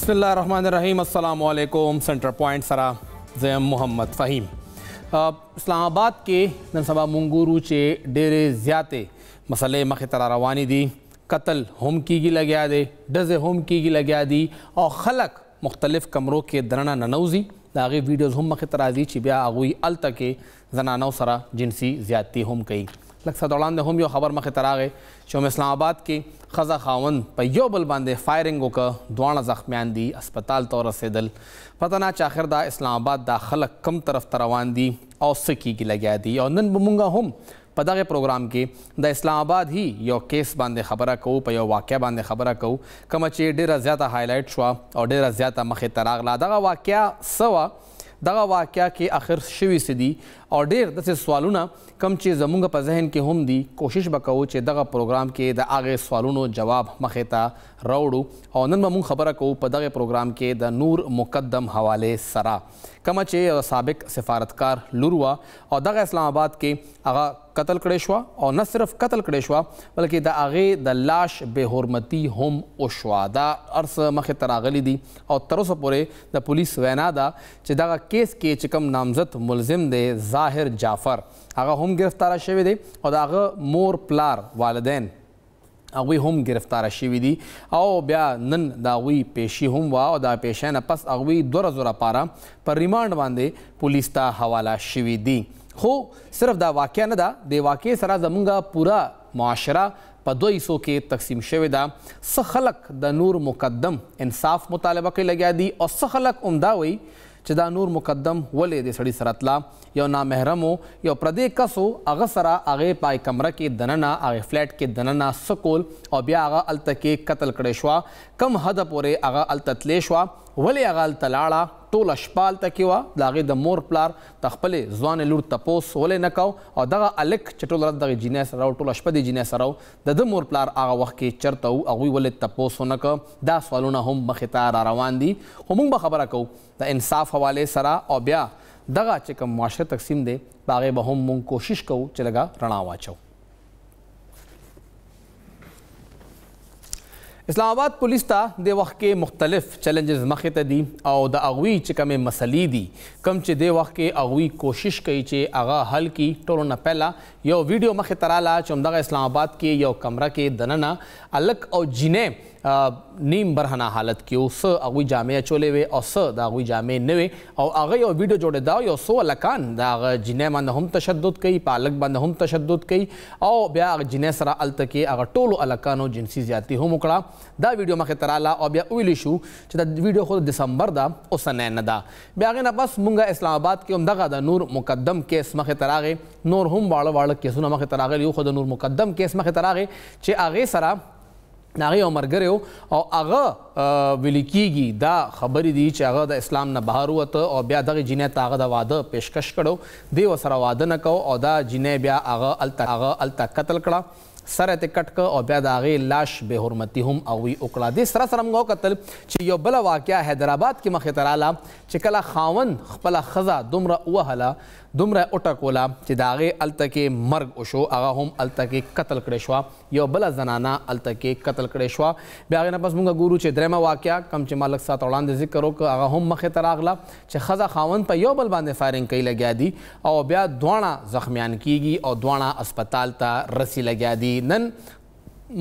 بسم الله الرحمن الرحیم. السلام علیکم. سنټر پوینټ سره زه محمد فهیم. اسلام آباد کې نن سبا مونږ ګورو چې ډېرې زیاتې مسلې مخې ته را روانې دي. قتل هم کیږي لګیا دی، ډزې هم کیږي لګیا دي او خلک مختلف کمرو کې دننه ننوځي. د هغې ویډیوز هم مخې ته راځي چې بیا هغوی هلته کې زنانو سره جنسي زیاتي هم کوي. لږ څه وړاندې هم یو خبر مخې ته راغی چې هم اسلام آباد کې ښځه خاوند په یو بل باندې فایرنګ وکړه، دواړه زخمیان دي، هسپتال ته ورسېدل. پته نه چې آخر دا اسلام آباد دا خلک کم طرف ته روان دي او څه کیږي لګیا دي. او نن به مونږ هم په دغه پروګرام کې د اسلام آباد هی یو کیس باندې خبره کوو، په یو واقعه باندې خبره کوو کومه چې ډېره زیاته هایلایټ شوه او ډېره زیاته مخې ته راغله. دغه واقعه څه وه؟ دغه واقعه کې آخر شوي څه دي او ډېر داسې سوالونه کم چې زمونږ په ذهن کې هم دي. کوشش به کوو چې دغه پروګرام کې د هغې سوالونو جواب مخې ته راوړو. او نن به مونږ خبره کوو په دغه پروګرام کې د نور مقدم حوالې سره، کومه چې یو سابق سفارتکار لور وه او دغه اسلام آباد کې هغه قتل کړې شوه. او نه صرف قتل کړې شوه بلکې د هغې د لاش بې حرمتي هم وشوه. دا هر څه مخې ته راغلي دي او تر اوسه پورې د پولیس وینا ده چې دغه کیس کې چې کوم نامزد ملزم دی ظاهر جعفر، هغه هم گرفتاره شوی دی او د هغه مور پلار والدین هغوی هم گرفتاره شوي دي. او بیا نن د هغوی پیشي هم وه او د پیشۍ نه پس هغوی 2 ورځو لپاره په ریمانډ باندې پولیس ته حواله شوي دي. خو صرف دا واقعه نه ده، د واقعې سره زمونږ پوره معاشره په 2 حصو کې تقسیم شوې ده. څه خلک د نور مقدم انصاف مطالبه کوي لګیا دي او څه خلک عمده وایي چې دا نور مقدم ولې د سړي سره تله، یو نامحرمو یو پردی کس و، هغه سره هغې پای کمره کې دننه هغې فلیټ کې دننه څه کول او بیا هغه هلته کې قتل کړی شوه. کم حده پورې هغه هلته تللی شوه، ولې هغه هلته لاړه، ټوله شپه هلته کې وه. د هغې د مور پلار د خپلې ځوانې لور تپوس ولې نه کو او دغه هلک چې ټوله ورځ دغې جینۍ سره و، ټوله شپه د جینۍ سره و، د ده مور پلار هغه وخت کې چېرته و، هغوی ولې تپوس ونه که. دا سوالونه هم مخې ته را روان دي. خو موږ به خبره کوو د انصاف حوالې سره او بیا دغه چې کوم معاشره تقسیم دی په هغې به هم موږ کوشش کوو چې لږه رڼا واچو. اسلام آباد پولیس ته د وخت کې مختلف چیلنجز مخې ته دي او د هغوی چې کومې مسلې دي کوم چې د وخت کې هغوی کوشش کوي چې هغه حل کړي. ټولو نه پهله یو ویډیو مخې ته راله چې همدغه اسلام آباد کې یو کمره کې دننه هلک او جینۍ نیم برهنه حالت کې و، څه هغوی جامې اچولې وې او څه د هغوی جامې نه وې او هغه یو ویډیو جوړېده. یو څو هلکان د هغه جینۍ باندې هم تشدد کوي، په هلک باندې هم تشدد کوي او بیا هغه جینۍ سره هلته کې هغه ټولو هلکانو جنسي زیاتي هم وکړه. دا ویډیو مخې ته راله او بیا ویلی شو چې دا ویډیو خو د دسمبر ده، اوسنی نه ده. بیا هغې نه بس مونږ اسلام آباد کې همدغه د نور مقدم کیس مخې ته راغې. نور هم واړه واړه کیسونه مخې ته راغلي خو د نور مقدم کیس مخې ته راغې چې هغې سره د هغې یو ملګری و او هغه ویلي کېږي دا خبرې دي چې هغه د اسلام نه بهر ووته او بیا دغې جینۍ ته هغه د واده پیشکش کړو، دی ورسره واده نه کو او دا جینۍ بیا هغه هلته قتل کړه، سر یې کټ که او بیا د هغې لاش بې حرمتي هم هغوی وکړه. دې سره سره موږ وکتل چې یو بله واقعه حیدرآباد کې مخې ته راله چې کله خاوند خپله ښځه دومره ووهله، دومره یې وټکوله چې د هغې هلته کې مرګ وشو، هغه هم هلته کې قتل کړې شوه. یو بله زنانه هلته کې قتل کړې شوه. بیا هغې نه پس موږ ګورو چې درېیمه واقعه کوم چې ما لږ ساعت وړاندې ذکر وکړه هغه هم مخې ته راغله چې ښځه خاوند په یو بل باندې فایرنګ کوي لګیا دي او بیا دواړه زخمیان کیږي او دواړه هسپتال ته رسي لګیا دي. نن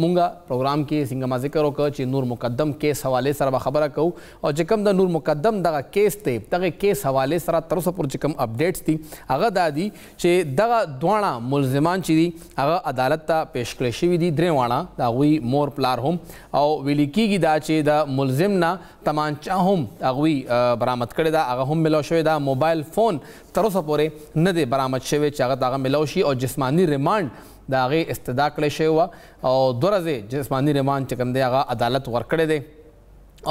مونږه پروګرام کې څنګه ما ذکر وکړ چې نور مقدم کیس حوالې سره به خبره کوو او چې کوم د نور مقدم دغه کیس دی دغه کیس حوالې سره تر اوسه پورې چې کوم اپډیټس دي هغه دا دي چې دغه دواړه ملزمان چې دي هغه عدالت ته پیش کړی شوي دي، درې واړه د هغوی مور پلار هم، او ویلي کېږي دا چې د ملزم نه تمانچه هم هغوی برامد کړې ده، هغه هم ملاو شوی ده. موبایل فون تر اوسه پورې نه دی برامد شوی چې هغه د هغه ملاو شي او جسماني ریمانډ د هغې استدعا کړی شوی وه او 2 ورځې جسماني ریمانډ چې کوم دی هغه عدالت ورکړی دی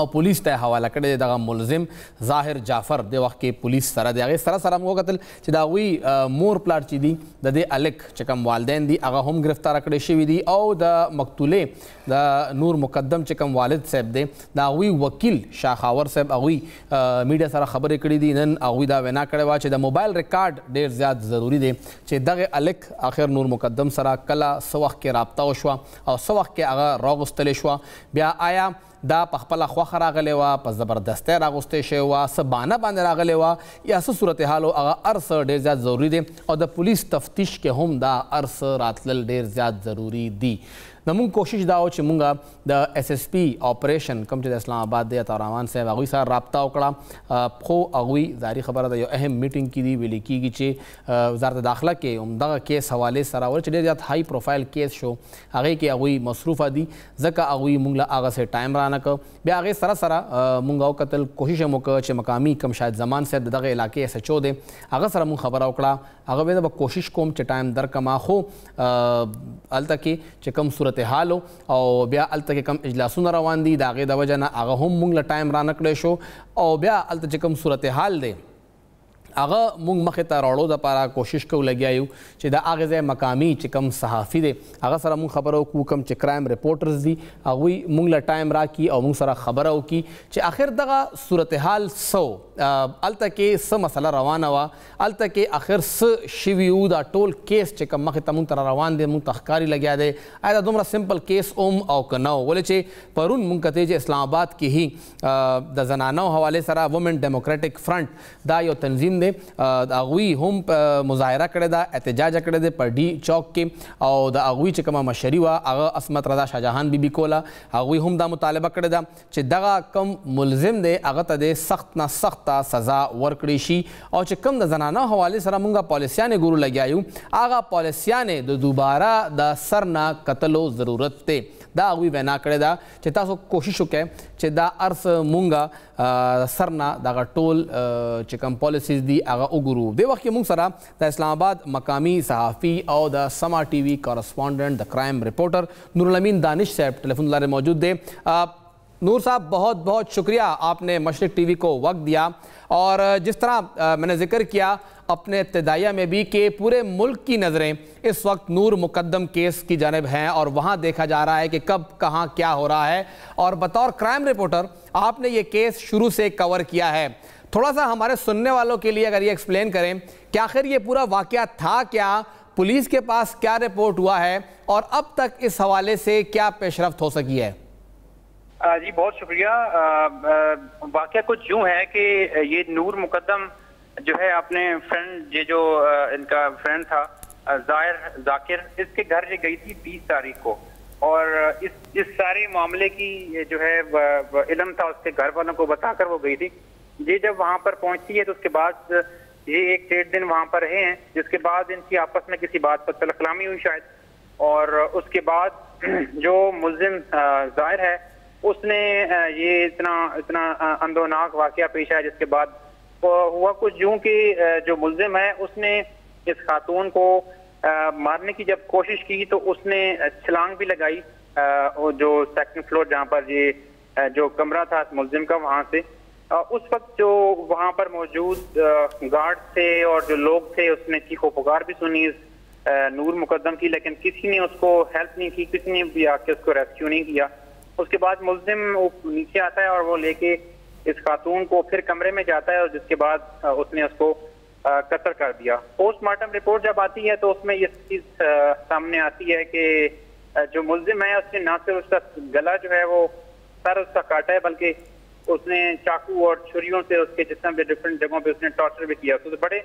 او پولیس ته حواله کړی دی. دغه ملزم ظاهر جعفر د وخت کې پولیس سره دی. هغې سره سره موږ وکتل چې د هغوی مور پلار چې دي د دې هلک چې کوم والدین دي هغه هم گرفتاره کړی شوي دي او د مقتولې د نور مقدم چې کوم والد صاحب دی د هغوی وکیل شاخاور صاحب هغوی میډیا سره خبرې کړي دي. نن هغوی دا وینا کړې وه چې د موبایل ریکارډ ډېر زیات ضروري دی چې دغه هلک آخر نور مقدم سره کله څه وخت کې رابطه وشوه او څه وخت کې هغه راغوستلی شوه، بیا آیا دا پخپله خوښه راغلی وه، په زبردستۍ راغوستې شوې وه، څه بانه باندې راغلی وه یا څه صورتحال و، هغه هر څه ډېر زیات ضروري دی او د پولیس تفتیش کې هم دا هر څه راتلل ډېر زیات ضروري دي. زموږ کوشش دا و چې مونږ د ایس ایس پی اپریشن کوم چې د اسلام آباد دی عطا الرحمن صاحب هغوی سره رابطه وکړه، خو هغوی ظاهري خبره ده یو اهم میټینګ کې دي، ویلې کېږي چې وزارت داخله کې همدغه کیس حوالې سره ولې چې ډېر زیات هائی پروفایل کیس شو هغې کې هغوی مصروفه دي، ځکه هغوی مونږ له هغسې ټایم رانه کړ. بیا هغې سره سره مونږ وکتل، کوشش یې وکړ چې مقامي کوم شاهد زمان صاحب د دغه علاقې ایس ایچ او دی هغه سره مونږ خبره وکړه، هغه ویل به کوشش کوم چې ټایم درکړم، خو هلته کې چې کوم صورتحال او بیا هلته کې کم اجلاسونه روان دي د هغې د وجه نه هغه هم مونږ له ټایم رانه کړی شو او بیا هلته چې کوم صورتحال دی هغه مونږ مخې ته راوړو دپاره کوشش کوو لګیا یو چې د هغې ځای مقامي چې کوم صحافي دی هغه سره مونږ خبره وکړو، کوم چې کرایم رپورټرز دي هغوی مونږ له ټایم راکړي او مونږ سره خبره وکړي چې آخر دغه صورتحال څه هلته کې څه مسله روانه وه، هلته کې آخر څه شوي وو، دا ټول کیس چې کوم مخې ته مونږ ته روان دی مونږ ته ښکاري لګیا دی آیا دا دومره سمپل کیس هم او که نه و، ولې چې پرون مونږ کتې چې اسلام آباد کې هی د زنانو حوالې سره وومن ډیموکریټک فرنٹ دا یو تنظیم دی، هغوی هم مظاهره کړې ده، احتجاج کړی دی په ډي چوک کې او د هغوی چې کومه مشري وه هغه عصمت رضا شاهجهان بیبي کوله، هغوی هم دا مطالبه کړې ده چې دغه کم ملزم دی هغه ته د سخت نه سخته سزا ورکړی شي او چې کوم د زنانو حوالې سره مونږ پالیسیانې ګورو لګیا یو هغه پالیسیانې د دوباره د سر نه کتلو ضرورت دی. دا هغوی وینا کړې ده چې تاسو کوشش وکړئ چې دا هر څه مونږ سر نه دغه ټول چې کوم پالیسیز دي هغه وګورو. دې وخت کې مونږ سره د اسلام آباد مقامی صحافي او د سما ٹی وی کورسپونڈنٹ د کرائم رپورٹر نور الامین دانش صاحب ٹیلیفون لارے موجود دے. نور صاحب بہت بہت شکریہ، آپ نے مشرق ٹی وی کو وقت دیا اور جس طرح میں نے ذکر کیا اپنے ابتدائیہ میں بھی کہ پورے ملک کی نظریں اس وقت نور مقدم کیس کی جانب ہیں اور وہاں دیکھا جا رہا ہے کہ کب کہاں کیا ہو رہا ہے، اور بطور کرائم رپورٹر آپ نے یہ کیس شروع سے کور کیا ہے. تھوڑا سا ہمارے سننے والوں کے لیے اگر یہ ایکسپلین کریں کہ آخر یہ پورا واقعہ تھا کیا، پولیس کے پاس کیا رپورٹ ہوا ہے اور اب تک اس حوالے سے کیا پیش رفت ہو سکی ہے؟ جی بہت شکریہ. واقعہ کچھ یوں ہے کہ یہ نور مقدم جو ہے اپنے فرینڈ، یہ جو ان کا فرینڈ تھا ذاکر، اس کے گھر یہ گئی تھی 20 تاریخ کو، اور اس سارے معاملے کی جو ہے علم تھا اس کے گھر والوں کو بتا کر وہ گئی تھی. یہ جب وہاں پر پہنچتی ہے تو اس کے بعد یہ 1-1.5 دن وہاں پر رہے ہیں، جس کے بعد ان کی آپس میں کسی بات پر طلق کلامی ہوئی شاید، اور اس کے بعد جو ملزم ظاہر ہے اس نے یہ اتنا اندوناک واقعہ پیش آیا، جس کے بعد ہوا کچھ یوں کہ جو ملزم ہے اس نے اس خاتون کو مارنے کی جب کوشش کی تو اس نے چھلانگ بھی لگائی جو سیکنڈ فلور جہاں پر یہ جو کمرہ تھا ملزم کا وہاں سے. اس وقت جو وہاں پر موجود گارڈ تھے اور جو لوگ تھے اس نے چیخ و پکار بھی سنی نور مقدم کی، لیکن کسی نے اس کو ہیلپ نہیں کی، کسی نے بھی آ کے اس کو ریسکیو نہیں کیا. اس کے بعد ملزم نیچے آتا ہے اور وہ لے کے اس خاتون کو پھر کمرے میں جاتا ہے، اور جس کے بعد اس نے اس کو قتل کر دیا. پوسٹ مارٹم رپورٹ جب آتی ہے تو اس میں یہ چیز سامنے آتی ہے کہ جو ملزم ہے اس نے نہ صرف اس کا گلا جو ہے وہ سر اس کا کاٹا ہے، بلکہ اس نے چاقو اور چھریوں سے اس کے جسم پہ ڈفرینٹ جگہوں پہ اس نے ٹارچر بھی کیا. تو بڑے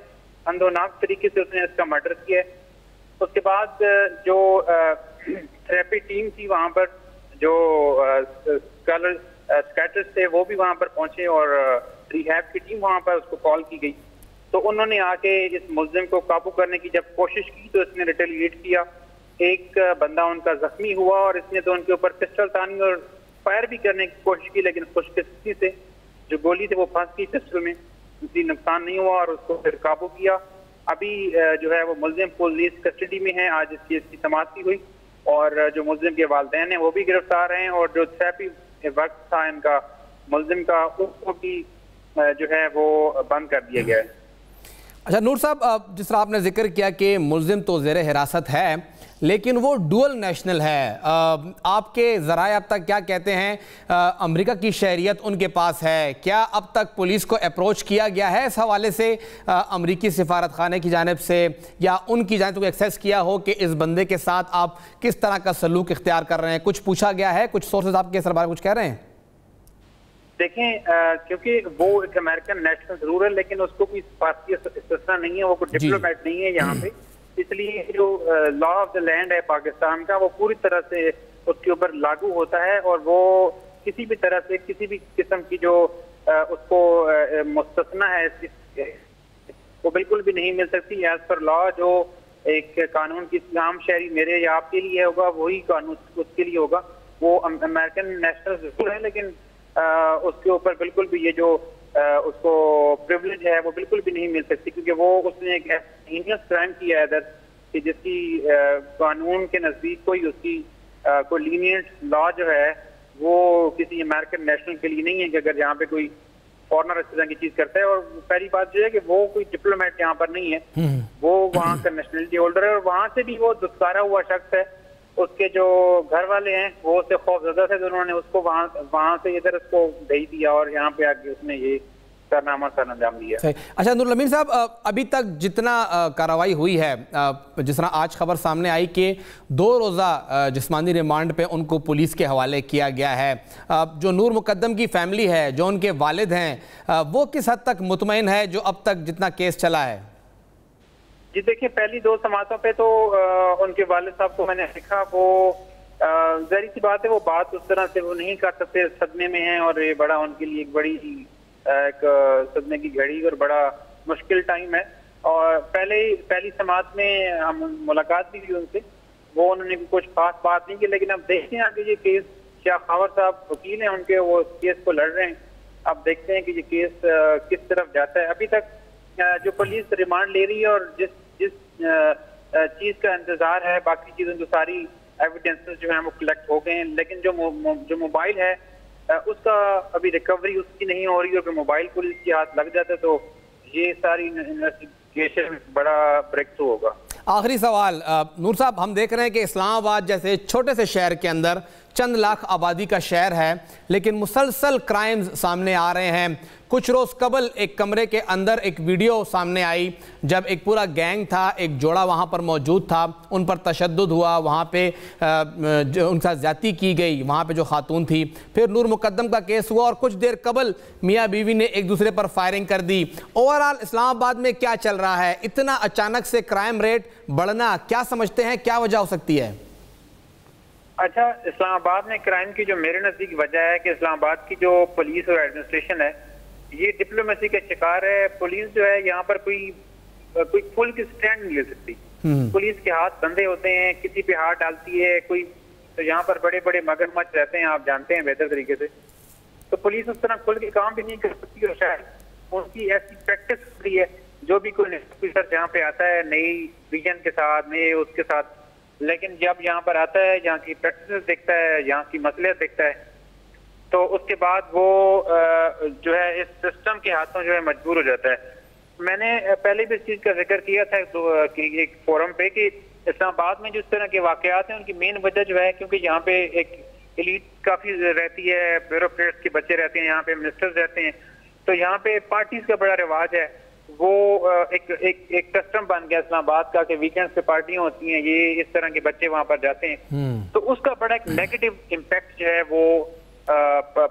اندوناک طریقے سے اس نے اس کا مرڈر کیا ہے. اس کے بعد جو تھراپی ٹیم تھی وہاں پر، جو سکیٹرسٹ تھے وہ بھی وہاں پر پہنچے اور ریہیب کی ٹیم وہاں پر اس کو کال کی گئی، تو انہوں نے آ کے اس ملزم کو قابو کرنے کی جب کوشش کی تو اس نے ریٹیلیٹ کیا. ایک بندہ ان کا زخمی ہوا اور اس نے تو ان کے اوپر پسٹل تانی اور فائر بھی کرنے کی کوشش کی، لیکن خوش قسمتی سے جو گولی تھی وہ پھنس گئی پسٹل میں، کوئی نقصان نہیں ہوا اور اس کو پھر قابو کیا. ابھی جو ہے وہ ملزم پولیس کسٹڈی میں ہے. آج اس کیس کی سماعت کی ہوئی اور جو ملزم کے والدین ہیں وہ بھی گرفتار ہیں، اور جو تھراپی وقت تھا ان کا ملزم کا اس کو بھی جو ہے وہ بند کر دیا گیا ہے. اچھا نور صاحب، جس طرح آپ نے ذکر کیا کہ ملزم تو زیر حراست ہے لیکن وہ ڈوئل نیشنل ہے، آپ کے ذرائع اب تک کیا کہتے ہیں؟ امریکہ کی شہریت ان کے پاس ہے، کیا اب تک پولیس کو اپروچ کیا گیا ہے اس حوالے سے امریکی سفارت خانے کی جانب سے، یا ان کی جانب سے ایکسیس کیا ہو کہ اس بندے کے ساتھ آپ کس طرح کا سلوک اختیار کر رہے ہیں؟ کچھ پوچھا گیا ہے؟ کچھ سورسز آپ کے اس بارے میں کچھ کہہ رہے ہیں؟ دیکھیں کیونکہ وہ ایک امریکن نیشنل ضرور ہے لیکن اس کو کوئی سفارتی استثنا نہیں ہے, وہ کوئی ڈپلومیٹ نہیں ہے یہاں پہ. اس لیے جو لا آف دا لینڈ ہے پاکستان کا وہ پوری طرح سے اس کے اوپر لاگو ہوتا ہے, اور وہ کسی بھی طرح سے کسی بھی قسم کی جو اس کو مستثنا ہے وہ بالکل بھی نہیں مل سکتی. ایز پر لا جو ایک قانون کی عام شہری میرے یا آپ کے لیے ہوگا وہی قانون اس کے لیے ہوگا. وہ امریکن نیشنل ضرور ہے لیکن اس کے اوپر بالکل بھی یہ جو اس کو پریولیج ہے وہ بالکل بھی نہیں مل سکتی, کیونکہ وہ اس نے ایک ہینیس کرائم کیا ہے ادھر کہ جس کی قانون کے نزدیک کوئی اس کی کوئی لینینٹ لا جو ہے وہ کسی امریکن نیشنل کے لیے نہیں ہے کہ اگر یہاں پہ کوئی فارنر اس طرح کی چیز کرتا ہے. اور پہلی بات جو ہے کہ وہ کوئی ڈپلومیٹ یہاں پر نہیں ہے, وہ وہاں کا نیشنلٹی ہولڈر ہے, اور وہاں سے بھی وہ دستکارا ہوا شخص ہے. اس کے جو گھر والے ہیں وہ اس سے خوف زدہ تھے, تو انہوں نے اس کو وہاں سے ادھر اس کو بھیج دیا اور یہاں پہ آ کے اس نے یہ کارنامہ سر انجام دیا. اچھا نور الامین صاحب, ابھی تک جتنا کارروائی ہوئی ہے, جس طرح آج خبر سامنے آئی کہ 2 روزہ جسمانی ریمانڈ پہ ان کو پولیس کے حوالے کیا گیا ہے, جو نور مقدم کی فیملی ہے, جو ان کے والد ہیں, وہ کس حد تک مطمئن ہے جو اب تک جتنا کیس چلا ہے؟ جی دیکھیں, پہلی 2 سماعتوں پہ تو ان کے والد صاحب کو میں نے دیکھا, وہ ظاہر سی بات ہے وہ بات اس طرح سے وہ نہیں کر سکتے, صدمے میں ہیں, اور یہ بڑا ان کے لیے ایک بڑی ایک صدمے کی گھڑی اور بڑا مشکل ٹائم ہے. اور پہلی سماعت میں ہم ملاقات بھی ہوئی ان سے, وہ انہوں نے کچھ خاص بات نہیں کی, لیکن اب دیکھتے ہیں کہ یہ کیس شاہ خاور صاحب وکیل ہیں ان کے, وہ اس کیس کو لڑ رہے ہیں. اب دیکھتے ہیں کہ یہ کیس کس طرف جاتا ہے. ابھی تک جو پولیس ریمانڈ لے رہی ہے اور جس چیز کا انتظار ہے, باقی چیزیں جو ساری ایویڈنسز جو ہیں وہ کلیکٹ ہو گئے ہیں, لیکن جو موبائل ہے اس کا ابھی ریکوری اس کی نہیں ہو رہی, اور موبائل پولیس کے ہاتھ لگ جاتا ہے تو یہ ساری انویسٹیگیشن بڑا بریک تھرو ہوگا. آخری سوال نور صاحب, ہم دیکھ رہے ہیں کہ اسلام آباد جیسے چھوٹے سے شہر کے اندر چند لاکھ آبادی کا شہر ہے, لیکن مسلسل کرائمز سامنے آ رہے ہیں. کچھ روز قبل ایک کمرے کے اندر ایک ویڈیو سامنے آئی جب ایک پورا گینگ تھا, ایک جوڑا وہاں پر موجود تھا, ان پر تشدد ہوا, وہاں پہ ان کا زیادتی کی گئی, وہاں پہ جو خاتون تھی. پھر نور مقدم کا کیس ہوا, اور کچھ دیر قبل میاں بیوی نے ایک دوسرے پر فائرنگ کر دی. اوورآل اسلام آباد میں کیا چل رہا ہے؟ اتنا اچانک سے کرائم ریٹ بڑھنا کیا سمجھتے ہیں, کیا وجہ ہو سکتی ہے؟ اچھا, اسلام آباد میں کرائم کی جو میرے نزدیک وجہ ہے کہ اسلام آباد کی جو پولیس اور ایڈمنسٹریشن ہے یہ ڈپلومیسی کا شکار ہے. پولیس جو ہے یہاں پر کوئی فل کی سٹینڈ نہیں لے سکتی. پولیس کے ہاتھ بندے ہوتے ہیں, کسی پہ ہاتھ ڈالتی ہے کوئی, تو یہاں پر بڑے بڑے مگرمچھ رہتے ہیں, آپ جانتے ہیں بہتر طریقے سے. تو پولیس اس طرح کھل کے کام بھی نہیں کر سکتی, اور شاید ان کی ایسی پریکٹس ہوتی ہے جو بھی کوئی آفیسر جہاں پہ آتا ہے نئی ویژن کے ساتھ, نئے اس کے ساتھ, لیکن جب یہاں پر آتا ہے یہاں کی پریکٹس دیکھتا ہے, یہاں کی مسئلے دیکھتا ہے, تو اس کے بعد وہ جو ہے اس سسٹم کے ہاتھوں جو ہے مجبور ہو جاتا ہے. میں نے پہلے بھی اس چیز کا ذکر کیا تھا ایک فورم پہ کہ اسلام آباد میں جس طرح کے واقعات ہیں ان کی مین وجہ جو ہے کیونکہ یہاں پہ ایک ایلیٹ کافی رہتی ہے, بیوروکریٹس کے بچے رہتے ہیں, یہاں پہ منسٹرز رہتے ہیں, تو یہاں پہ پارٹیز کا بڑا رواج ہے. وہ ایک کسٹم بن گیا اسلام آباد کا کہ ویکینڈز پہ پارٹیاں ہوتی ہیں, یہ اس طرح کے بچے وہاں پر جاتے ہیں, تو اس کا بڑا ایک نیگیٹو امپیکٹ جو ہے وہ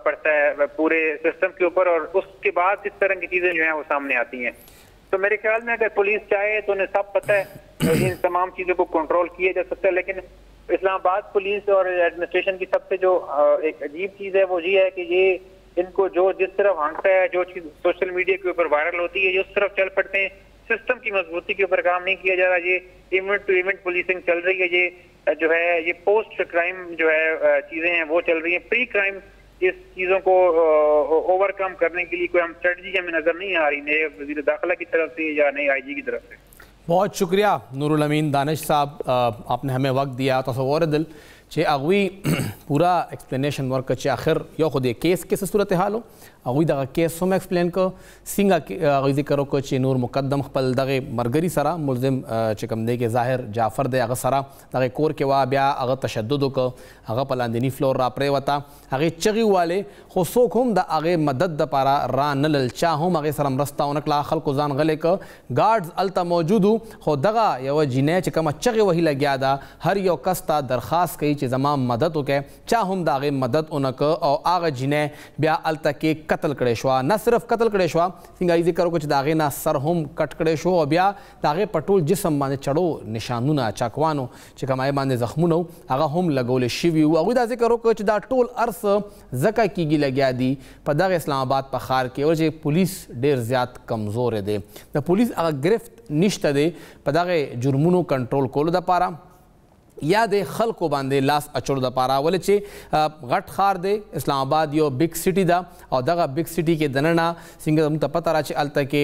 پڑتا ہے پورے سسٹم کے اوپر, اور اس کے بعد اس طرح کی چیزیں جو ہیں وہ سامنے آتی ہیں. تو میرے خیال میں اگر پولیس چاہے تو انہیں سب پتہ ہے ان تمام چیزوں کو کنٹرول کیا جا سکتا ہے, لیکن اسلام آباد پولیس اور ایڈمنسٹریشن کی سب سے جو ایک عجیب چیز ہے وہ یہ ہے کہ یہ ان کو جو جس طرف ہانکتا ہے, جو چیز سوشل میڈیا کے اوپر وائرل ہوتی ہے یہ اس طرف چل پڑتے ہیں. سسٹم کی مضبوطی کے اوپر کام نہیں کیا جا رہا, یہ ایونٹ ٹو ایونٹ پولیسنگ چل رہی ہے, یہ جو ہے یہ پوسٹ کرائم جو ہے چیزیں ہیں وہ چل رہی ہیں. پری کرائم اس چیزوں کو اوور کم کرنے کے لیے کوئی ہم اسٹریٹجی ہمیں نظر نہیں آ رہی, نئے وزیر داخلہ کی طرف سے یا نئے آئی جی کی طرف سے. بہت شکریہ نور الامین دانش صاحب, آپ نے ہمیں وقت دیا. تصور دل چھے اغوی پورا ایکسپلینیشن ورک چھے آخر یو خود کیس کیسے صورتحال ہو اغوی دغه کیس هم ایکسپلین کو څنګه اغوی ذکر وکړو چې نور مقدم خپل دغه مرګري سره ملزم چې کوم دی کې ظاهر جعفر دی هغه سره دغه کور کې وا بیا هغه تشدد وکړو, هغه په لاندني فلور را پرېوته, هغې چغې ووالې, خو څوک هم د هغې مدد دپاره را نه لل, چا هم هغې سره مرسته ونه کړه, خلکو ځان غلی که. ګارډز هلته موجود وو, خو دغه یوه جینۍ چې کومه چغې وهي لګیا ده هر یو کس ته درخواست کوي چې زما مدد وکړي، چا هم د هغې مدد ونه که او هغه جینۍ بیا هلته کې قتل کړی شوه. نه صرف قتل کړی شوه، څنګه یې ذکر وکړو چې د هغې نه سر هم کټ کړی شو او بیا د هغې په ټول جسم باندې چړو نشانونه چاکوانو چې کوم هغې باندې زخمونه وو هغه هم لګولی شوي وو. هغوی دا ذکر وکړو چې دا ټول هر څه ځکه کېږي لګیا دي په دغه اسلام آباد په ښار کې چې پولیس ډېر زیات کمزوری دی. د پولیس هغه ګرفت نشته دی په دغه جرمونو کنټرول کولو دپاره یا د خلکو باندې لاس اچولو دپاره، ولې چې غټ ښار دی، اسلام آباد یو بگ سټي ده او دغه بگ سټي کې دننه څنګه موږ ته پته را چې هلته کې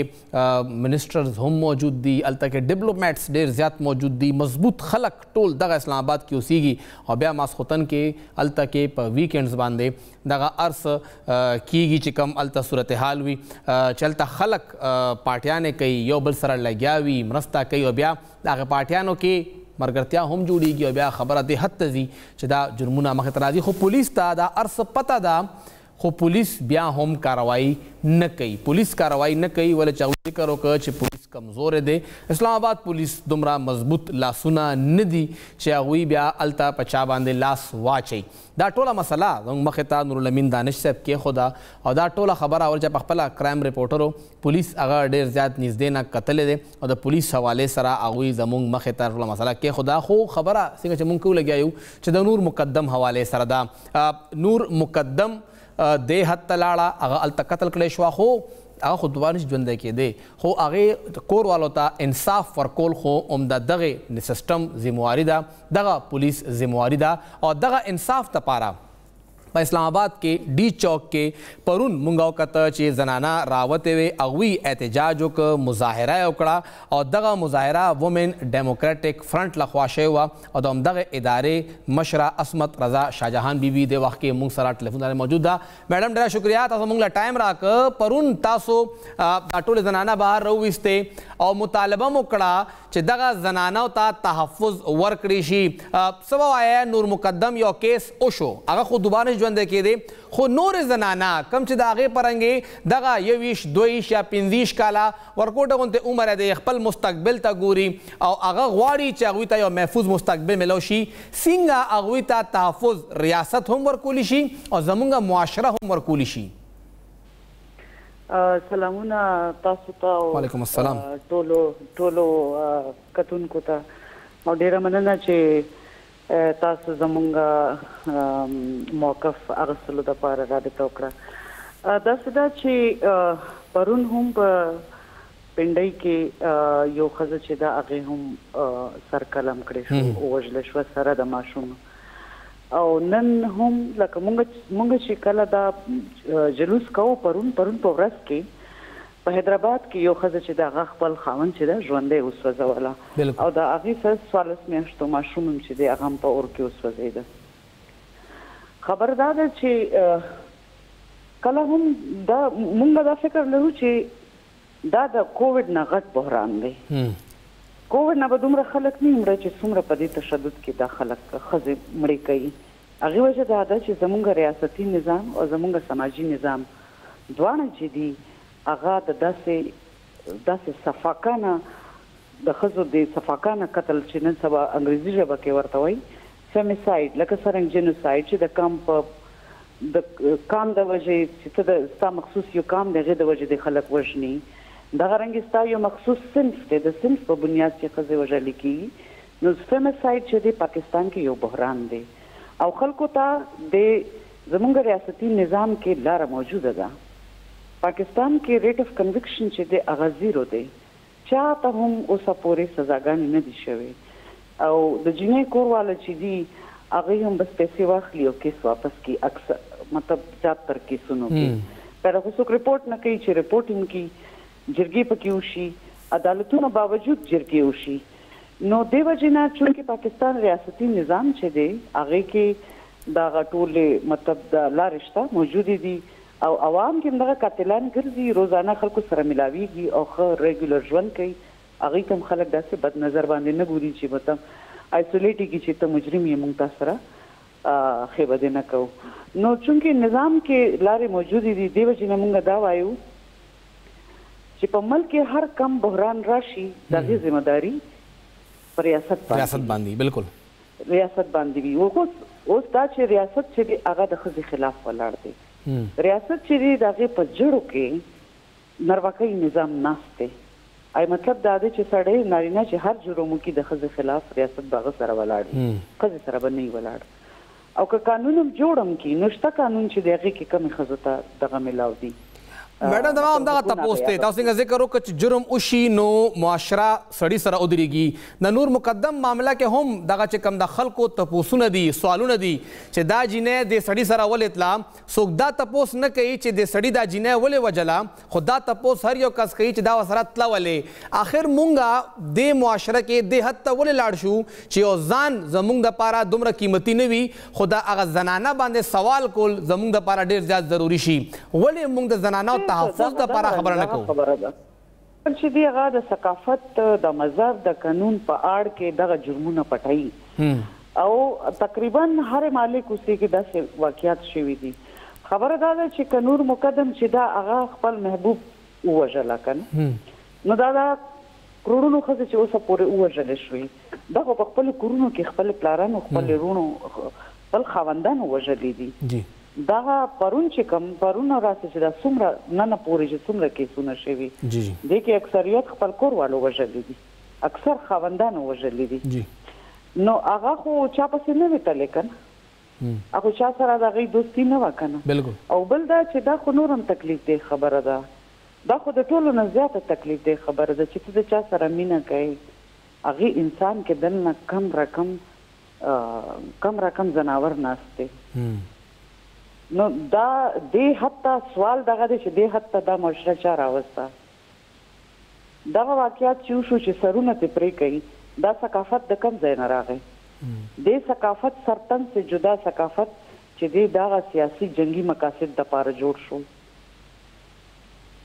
منسټرز هم موجود دي، هلته کې ډیپلومیټس ډېر زیات موجود دي، مضبوط خلک ټول دغه اسلام آباد کې اوسیږي او بیا ماسخوتن کې هلته کې په ویکینډز باندې دغه هر څه کیږي چې کوم هلته صورتحال وي چې هلته خلک پارټیانې کوي، یو بل سره لګیا وي، مرسته کوي او بیا د هغې پارټیانو کې مرګرتیا هم جوړیږي او بیا خبره دې حد ته ځي چې دا جرمونه مخې ته راځي. خو پولیس ته دا هر څه پته ده خو پولیس بیا هم کاروایی نه کوي. پولیس کاروایی نه کوي ولې چې هغوی ذکر وکړه چې پولیس کمزوری دی. اسلام آباد پولیس دومره مضبوط لاسونه نه دي چې هغوی بیا هلته په چا باندې لاس واچوي. دا ټوله مسله زموږ مخې ته نورالامین دانش صاحب کېښوده او دا ټوله خبره اول چې په خپله کرایم رپورټرو پولیس هغه ډېر زیات نږدې نه کتلی دی او د پولیس حوالې سره هغوی زموږ مخې ته ټوله مسله کېښوده. خو خبره څنګه چې موږ ولګیا یو چې د نور مقدم حوالې سره ده. نور مقدم دې حد ته لاړه، هغه هلته قتل کړی شوه خو هغه خو دوباره نشي ژوندی کېدی، خو هغې کور والو ته انصاف ورکول خو هم د دغې سسټم ذمواري ده، دغه پولیس ذمواري ده او دغه انصاف دپاره په اسلام آباد کې ډي چوک کې پرون مونږ وکته چې زنانه راوتې وې، هغوی احتجاج وکړه، مظاهره یې وکړه او دغه مظاهره وومن ډیموکریټک فرنټ لخوا شوې وه او د همدغه ادارې مشره عصمت رضا شاهجهان بیبي دې وخت کې مونږ سره ټلیفون باندې موجود ده. میډم ډېره شکریه، تاسو مونږ له ټایم راکړه. پرون تاسو دا ټولې زنانه بهر راوویستې او مطالبه مو کړه چې دغه زنانو ته تحفظ ورکړی شي. څه به وایې نور مقدم یو کیس وشو، هغه خو دوباره نشي ژوندی کېدی، خو نورې زنانه کوم چې د هغې په رنګې دغه 21 22 یا 15 کاله ورکوټه غوندې عمر دی، خپل مستقبل ته ګوري او هغه غواړي چې هغوی ته یو محفوظ مستقبل میلو شي. څنګه هغوی ته تحفظ ریاست هم ورکولی شي او زمونږ معاشره هم ورکولی شي؟ سلامونه تاسو ته او وعلیکم السلام ټولو کتونکو ته او ډېره مننه چې تاسو زمونږ موقف اخیستلو دپاره رابطه وکړه. داسې ده چې پرون هم په پنډۍ کې یو ښځه چې ده هغې هم سر قلم کړی شو، ووژله شوه سره د ماشوم او نن هم لکه مونږ چې کله دا جلوس کوو پرون په ورځ کې په حیدرآباد کې یو ښځه چې د هغه خپل خاوند چې ده ژوندی وسوځوله او د هغې سره 14 میاشتو ماشوم هم چې دی هغه هم په اور کې وسوځېده. خبر دا ده چې کله هم دا مونږ دا فکر لرو چې دا د کووډ نه غټ بحران دی. کووډ نه به دومره خلک نه مړه چې څومره په دې تشدد کې دا خلک ښځې مړې کوي. هغې وجه دا ده چې زمونږ ریاستي نظام او زمونږ سماجي نظام دواړه چې دي هغه د داسې صفاکانه د ښځو د صفاکانه قتل چې نن سبا انګریزي ژبه کې ورته وایي فیمیساید، لکه څرنګه جنوساید چې د کام د وجې چې ته ستا مخصوص یو کام د هغې د وجې د خلک وژني، دغه رنګې ستا یو مخصوص صنف دی، د صنف په بنیاد چې ښځې وژلې کېږي. نو فیمیساید چې دی پاکستان کې یو بحران دی او خلکو ته د زمونږ ریاستي نظام کې لاره موجوده ده. پاکستان کې ریټ اف کنوکشن چې دی هغه 0 دی، چا ته هم اوسه پورې سزاګانې نه دي شوې او د جینۍ کور والا چې دي هغوی هم بس پیسې واخلي او کیس واپس کړي، اکثر مطلب زیاتر کیسونو کې پر هغه څوک رپورټ نه کوي چې رپورټ هم کړي، جرګې پکې وشي، عدالتونو باوجود جرګې وشي. نو دې وجې نه چونکې پاکستان ریاستي نظام چې دی هغې کې دغه ټولې مطلب د لارې شته موجودې دي او عوام کې همدغه قاتلان ګرځي، روزانه خلکو سره ملاویږي او ښه ریګولر ژوند کوي. هغوی ته هم خلک داسې بد نظر باندې نه ګوري چې مطلب آیسولیټ کړي چې ته مجرم یې، موږ تا سره ښې بدې نه کوو. نو چونکې نظام کې لارې موجودې دي دې وجې نه موږ دا وایو چې په ملک کې هر کم بحران راشي د هغې ذمه داري په ریاست باندې بالکل ریاست باندې وي. اوس اوس دا چې ریاست چې دی هغه د ښځې خلاف ولاړ دی. ریاست چې دی د هغې په جړو کې نرواکۍ نظام ناست دی. ای مطلب دا دی چې سړی نارینه چې هر جرم وکړي د ښځې خلاف ریاست به هغه سره ولاړ وي، ښځې سره به نه وي ولاړ. او که قانون هم جوړ هم کړي نو شته قانون چې د هغې کې کمې ښځو ته دغه میلاو دي. میډم زما همدغه تپوس دی، تاسو څنګه ذکر وکړه چې جرم وشي نو معاشره سړي سره ودرېږي. د نور مقدم معامله کې هم دغه چې کوم د خلکو تپوسونه دي، سوالونه دي چې دا جینۍ د سړي سره ولې تله، څوک دا تپوس نه کوي چې د سړي دا جینۍ ولې وجله، خو دا تپوس هر یو کس کوي چې دا ورسره تله ولې. آخر مونږ د معاشره کې دې حد ته ولې لاړ شو چې یو ځان زموږ دپاره دومره قیمتي نه وي، خو د هغه زنانه باندې سوال کول زموږ دپاره ډېر زیات ضروري شي. ولې مونږ د زنانو تحفظ دپاره خبره نه کوو؟ خبره ده چې دی هغه د ثقافت، د مذهب، د قانون په اړه کې دغه جرمونه پټوي او تقریبا هر مالک اوسې کې داسې واقعیات شوي دي. خبره دا ده چې که نور مقدم چې دا هغه خپل محبوب ووژله کنه نو دا کروڑونو ښځې چې اوسه پورې ووژلې شوې، دا خو په خپلو کورونو کې خپل پلارانو، خپل رونو، خپل خاوندانو وژلې دي. دغه پرون چې کوم پرون راسي چې دا څومره نه پورې چې څومره کیسونه شوي دي کې اکثریت خپل کور والو وژلې دي، اکثر خاوندانو وژلې دي. نو هغه خو چا پسې نه وي تللی کنه، هغه چا سره د هغې دوستي نه وه کنه. او بل دا چې دا خو نور هم تکلیف دی خبره ده، دا خو د ټولو نه زیاته تکلیف دی خبره ده چې ته د چا سره مینه کوې، هغې انسان کې دلنه کم رقم زناور ناست دی. نو دا دې حد ته سوال دغه دی چې دې حد ته دا معاشره چا راوسته. دغه واقعیات چې وشو چې سرونه ترې پرې کوي، دا ثقافت د کوم ځای نه راغی؟ دې ثقافت سرتن سے جدا ثقافت چې دې دغه سیاسي جنګي مقاصد دپاره جوړ شو.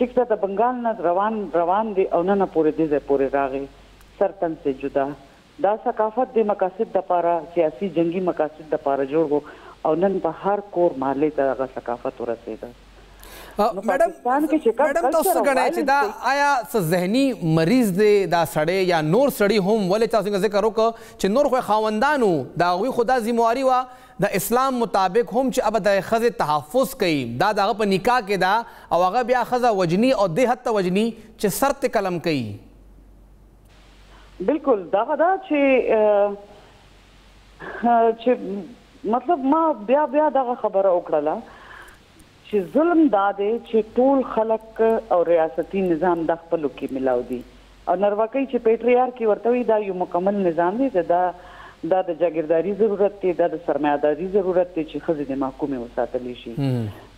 ټیک ده د بنګال نه روان دی او نن پورې دې ځای پورې راغی، سرتن سے جدا. دا ثقافت د مقاصد دپاره، سیاسي جنګي مقاصد دپاره جوړ و او نن په هر کور محلې ته هغه ثقافت ورسېده. میډم تاسو ګڼئ چې دا آیا څه ذهني مریض دی دا سړی یا نور سړي هم؟ ولې تاسو څنګه ذکر وکړه چې نور خو خاوندانو د هغوی خو دا ذمواري وه د اسلام مطابق هم چې اب د ښځې تحفظ کوي، دا د هغه په نکاح کې ده او هغه بیا ښځه وجني او دې حد ته وجني چې سر ته قلم کوي. بالکل دغه دا چې مطلب ما بیا دغه خبره وکړله چې ظلم دا دی چې ټول خلک او ریاستي نظام د خپلو کې ملاو دي او نرواکۍ چې پیټریارکي ورته وي دا یو مکمل نظام دی، دا د جاګیرداري ضرورت دی، دا د سرمایه‌داري ضرورت دی چې ښځې د محکومې وساتلی شي.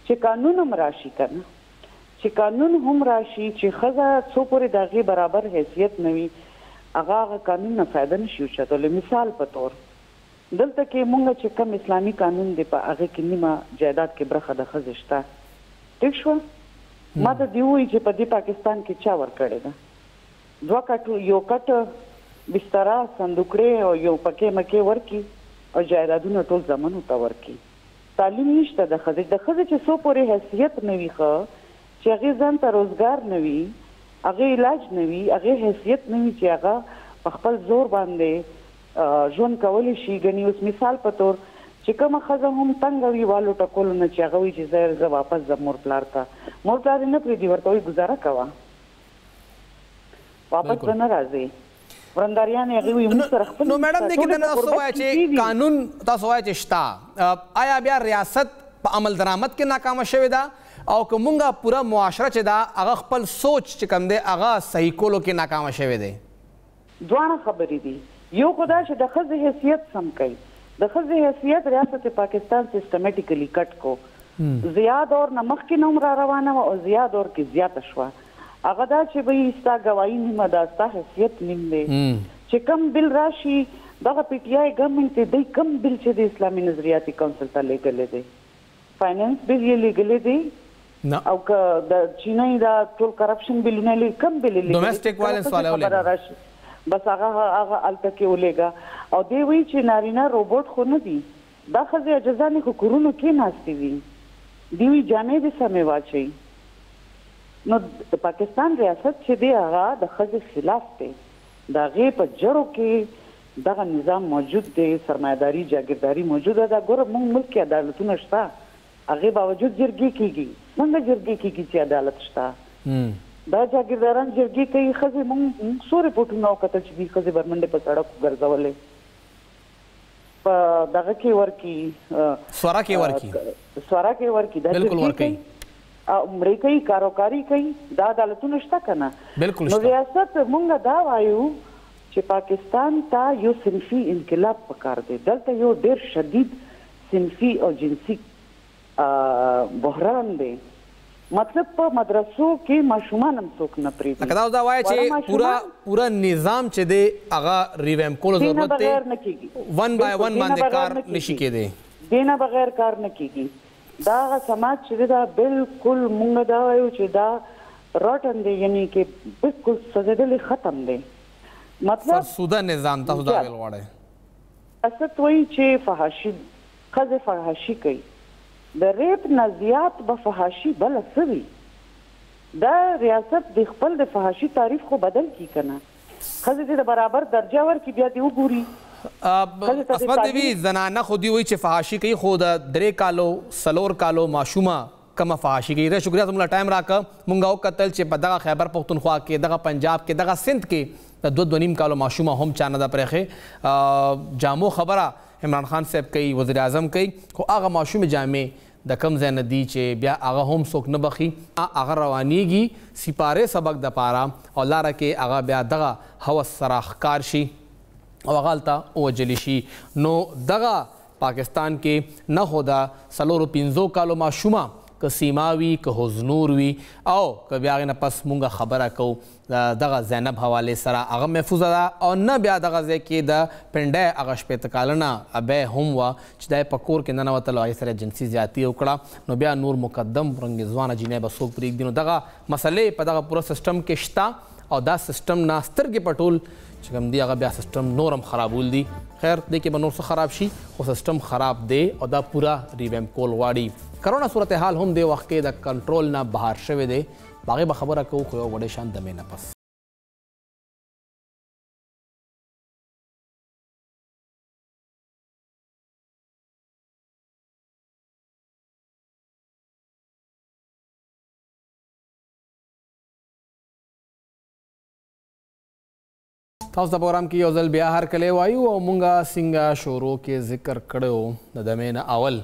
چې قانون هم راشي کنه، چې قانون هم راشي چې ښځه څو پورې د هغې برابر حیثیت نه وي هغه قانون نه فایده نشي اوچتولی. مثال په طور دلته کې مونږ چې کم اسلامي قانون دی په هغې کې نیمه جایداد کې برخه د ښځې شته، ټیک شوه. ما ته دې ووایي چې په دې پاکستان کې چا ورکړې ده؟ 2 کټ، یو کټ بستره، صندوقړې او یو پکې مکې ورکړي او جایدادونه ټول زمنو ته ورکړي. تعلیم نشته د ښځې چې څو پورې حیثیت نه وي ښه، چې هغې ځان ته روزګار نه وي، هغې علاج نه وي، هغې حیثیت نه وي چې هغه په خپل زور باندې ژوند کولی شي. ګنې اوس مثال په طور چې کومه ښځه هم تنګه وي والو ټکولو نه چې هغه وایي چې زه واپس ځم مور پلار ته، مور پلار یې نه پرېږدي، ورته وایي ګزاره کوه، واپس به نه راځئ. ورنداریان یې هغې وایي موږ سره خپل. نو میډم دې کې د تاسو وایي چې قانون تاسو وایي چې شته، آیا بیا ریاست په عمل درآمد کې ناکامه شوې ده او که مونږه پوره معاشره چې ده هغه خپل سوچ چې کوم دی هغه صحیح کولو کې ناکامه شوی دی؟ دواړه خبرې دي. یو خو دا چې د ښځې حیثیت سم کوي، د ښځې حیثیت ریاست پاکستان سیسټمیټیکلی کټ کو، ضیاء دور نه مخکې نه هم را روانه وه او ضیاء دور کې زیاته شوه. هغه دا چې به یې ستا ګواهي نیمه ده، ستا حیثیت نیم دی. چې کم بل راشي دغه پی ټي آی ګورنمنټ دی، دوی کم بل چې د اسلامي نظریاتي کونسل ته لیږلی دی، فاینانس بل یې لیږلی دی او که د چینی دا ټول کرپشن بلونه کم بل یې ډومestic violence والا ولې بس هغه هلته کې ولېږه. او دی وایي چې نارینه روبوټ خو نه دي، دا ښځې عجزانې خو کورونو کې ناستې وي، دی وایي جامې دې سمې واچوي. نو د پاکستان ریاست چې دی هغه د ښځې خلاف دی، د هغې په جړو کې دغه نظام موجود دی، سرمایه‌داري جاګیرداري موجوده ده. ګوره موږ ملک کې عدالتونه شته، هغې باوجود جرګې کېږي. څنګه جرګې کېږي چې عدالت شته؟ دا جاګیرداران جرګې کوي. ښځې موږ څو رپورټونه وکتل چې دوی ښځې برمنډې په سړک ګرځولې، په دغه کې ورکي سوره کې ورکي دا بالکل ورکي عمرې کوي، کاروکاري کوي. دا عدالتونه شته که نه؟ بالکل نو ریاست موږ دا وایو چې پاکستان ته یو صنفي انقلاب پکار دی. دلته یو ډېر شدید صنفي او جنسي بحران دی. مطلب په مدرسو کې ماشومان هم څوک نه پرېږدي. لکه دا وایي چې پورا نظام چې دی هغه ریویمپ کولو ضرورت دی، ون بای ون باندې کار نشي کېدی، دې نه بغیر کار نه کېږي. دا هغه سماج چې دی دا بالکل موږ دا وایو چې دا روټن دی، یعنې کې بالکل سوځېدلی ختم دی. مطلب فرسوده نظام تاسو دا ویل غواړئ. ریاست وایي چې فحاشي ښځې فحاشي کوي، د ریپ نه زیات به فحاشي بله څه وي. دا ریاست د خپل د فحاشي تعریف خو بدل کړي که نه، ښځې ته د برابر درجه ورکړي، بیا دې وګوري. عصمت دیوی زنانه خو دی وایي چې فحاشي کوي، خو د 3 کالو 4 کالو ماشومه کمه فحاشي کوي. شکریه زموږ ټایم راکړه. موږ وکتل چې په دغه خیبر پښتونخوا کې، دغه پنجاب کې، دغه سندھ کې د 2.5 کالو ماشومه هم چا نه ده پرېښې. جامو خبره عمران خان صاحب کوي، وزیر اعظم کوي، خو هغه ماشومې جامې د کم ځای نه دي چې بیا هغه هم څوک نه بخي. هغه روانیږي سپارې سبق دپاره او لاره کې هغه بیا دغه هوس سره ښکار شي او هغه هلته ووجلی شي. نو دغه پاکستان کې نه خو د 4-5 کالو ماشومه که سیما وي که حضنور وي او که بیا هغې نه پس مونږ خبره کوو دغه زینب حوالې سره هغه محفوظه ده، او نه بیا دغه ځای کې د پنډۍ هغه 15 کلنه ابی هم وه چې دا یې په کور کې ننوتل او هغې سره جنسي زیاتي وکړه. نو بیا نور مقدم رنګځوانه جینۍ به څوک پرېږدي. نو دغه مسلې په دغه پوره سیسټم کې شته او دا سیسټم نه سترګې پټول چې کوم دی هغه بیا سیسټم نور هم خرابول دي. خیر دې کې به نور څه خراب شي، خو سیسټم خراب دی او دا پوره ریویمپ کول غواړي. کرونا صورتحال هم دې وخت کې د کنټرول نه بهر شوی دی، باغې به خبره کوو خو یو وړې شان دمې نه پس. تاسو د پروګرام کې یو ځل بیا هرکلی وایو او مونږه څنګه شروع کې ذکر کړی و د دمې نه اول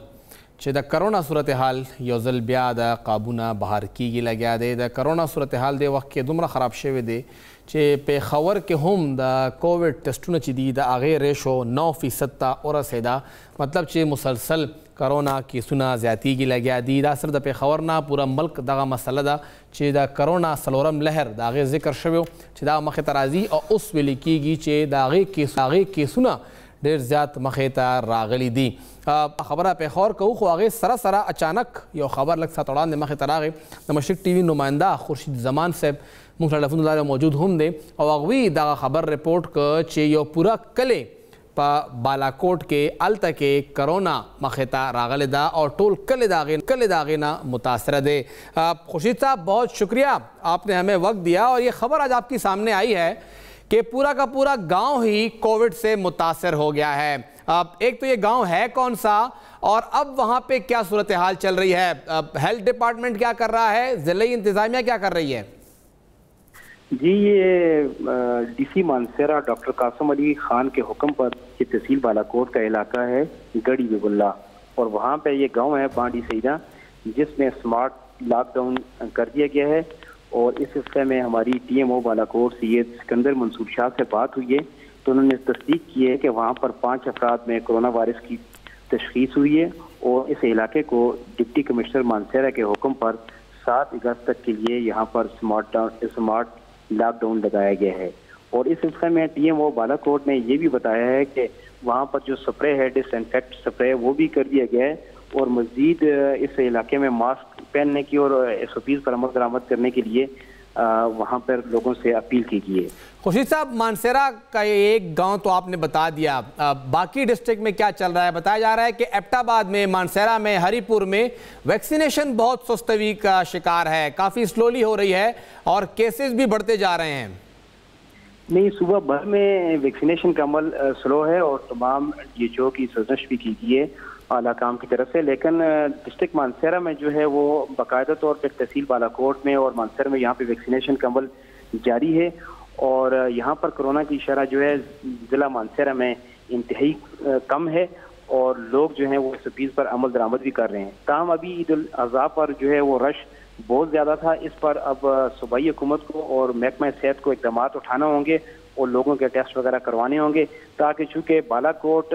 چې د کرونا صورتحال یو ځل بیا د قابونه بهر کیږي لګیا دی. د کرونا صورتحال دی وخت کې دومره خراب شوی دی چې پېښور کې هم د کووډ ټسټونه چې دي د هغې ریشو 9% ته ورسېده. مطلب چې مسلسل کرونا کیسونه زیاتیږي لګیا دي. دا صرف د پېښور نه پوره ملک دغه مسله ده چې د کرونا 4م لهر د هغې ذکر شوی چې دا مخې ته راځي او اوس ویل کېږي چې د هغې کیسونه ډېر زیات مخې ته راغلي دي. خبره پېښور کوو خو هغې سره اچانک یو خبر لږ ساعت وړاندې مخې ته راغی. د مشرق ټي وي نماینده خورشید زمان صاحب موږ ټلیفون لاره موجود هم دی او هغوی دغه خبر رپورټ که چې یو پوره کلی په بالاکوٹ کې الته کې کرونا مخې ته راغلی ده او ټول کلی د هغې نه متاثره دی. خورشید صاحب بہت شکریہ، آپ نے ہمیں وقت دیا اور یہ خبر آج آپ کی سامنے آئی ہے کہ پورا کا پورا گاؤں ہی کووڈ سے متاثر ہو گیا ہے. ایک تو یہ گاؤں ہے کون سا اور اب وہاں پہ کیا صورتحال چل رہی ہے؟ ہیلتھ ڈپارٹمنٹ کیا کر رہا ہے؟ ضلعی انتظامیہ کیا کر رہی ہے؟ جی یہ ڈی سی مانسیرہ ڈاکٹر قاسم علی خان کے حکم پر یہ تحصیل بالاکوٹ کا علاقہ ہے گڑھی بیب اللہ، اور وہاں پہ یہ گاؤں ہے بانڈی سیدہ جس میں اسمارٹ لاک ڈاؤن کر دیا گیا ہے. اور اس سلسلے میں ہماری ٹی ایم او بالاکوٹ سید سکندر منصور شاہ سے بات ہوئی ہے تو انہوں نے تصدیق کی ہے کہ وہاں پر 5 افراد میں کرونا وائرس کی تشخیص ہوئی ہے اور اس علاقے کو ڈپٹی کمشنر مانسیرہ کے حکم پر 7 اگست تک کے لیے یہاں پر اسمارٹ لاک ڈاؤن لگایا گیا ہے. اور اس سلسلے میں ٹی ایم او بالاکوٹ نے یہ بھی بتایا ہے کہ وہاں پر جو سپرے ہے ڈس انفیکٹ سپرے وہ بھی کر دیا گیا ہے اور مزید اس علاقے میں ماسک پہننے کی اور SOPs پر عمل درآمد کرنے کے لیے وہاں پر لوگوں سے اپیل کی گئی ہے. خورشید صاحب مانسیرہ کا ایک گاؤں تو آپ نے بتا دیا، باقی ڈسٹرکٹ میں کیا چل رہا ہے؟ بتایا جا رہا ہے کہ ایبٹ آباد میں، مانسیرہ میں، ہری پور میں ویکسینیشن بہت سستوی کا شکار ہے، کافی سلولی ہو رہی ہے اور کیسز بھی بڑھتے جا رہے ہیں. नहीं, सुबह भर में वैक्सीनेशन का अमल स्लो है और तमाम DHO की सजश भी की गई है आला काम की तरफ से, लेकिन डिस्ट्रिक्ट मानसरा में जो है वो बाकायदा तौर पर तहसील बालाकोट में और मानसर में यहाँ पे वैक्सीनेशन का अमल जारी है और यहाँ पर कोरोना की शरह जो है ज़िला मानसरा में इंतहाई कम है और लोग जो हैं वो इस चीज़ पर अमल दरामद भी कर रहे हैं। ताहम अभी ईद उल अज़हा पर जो है वो रश बहुत ज़्यादा था। इस पर अब सूबाई हुकूमत को और महकमा सेहत को इक़दाम उठाना होंगे और लोगों के टेस्ट वगैरह करवाने होंगे, ताकि चूँकि बालाकोट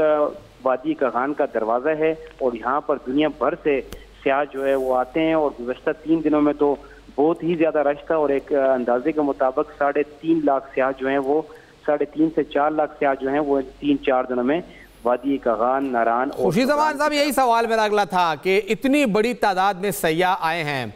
वादी कगान का दरवाज़ा है और यहाँ पर दुनिया भर से सियाह जो है वो आते हैं और गुज़श्ता 3 दिनों में तो बहुत ही ज़्यादा रश था और एक अंदाजे के मुताबिक 3.5 लाख सियाह जो हैं वो 3.5 से 4 लाख सियाह जो हैं वो 3-4 दिनों में वादी कगान, नारान। खुर्शीद जमान साहब, यही सवाल मेरा अगला था कि इतनी बड़ी तादाद में सयाह आए हैं,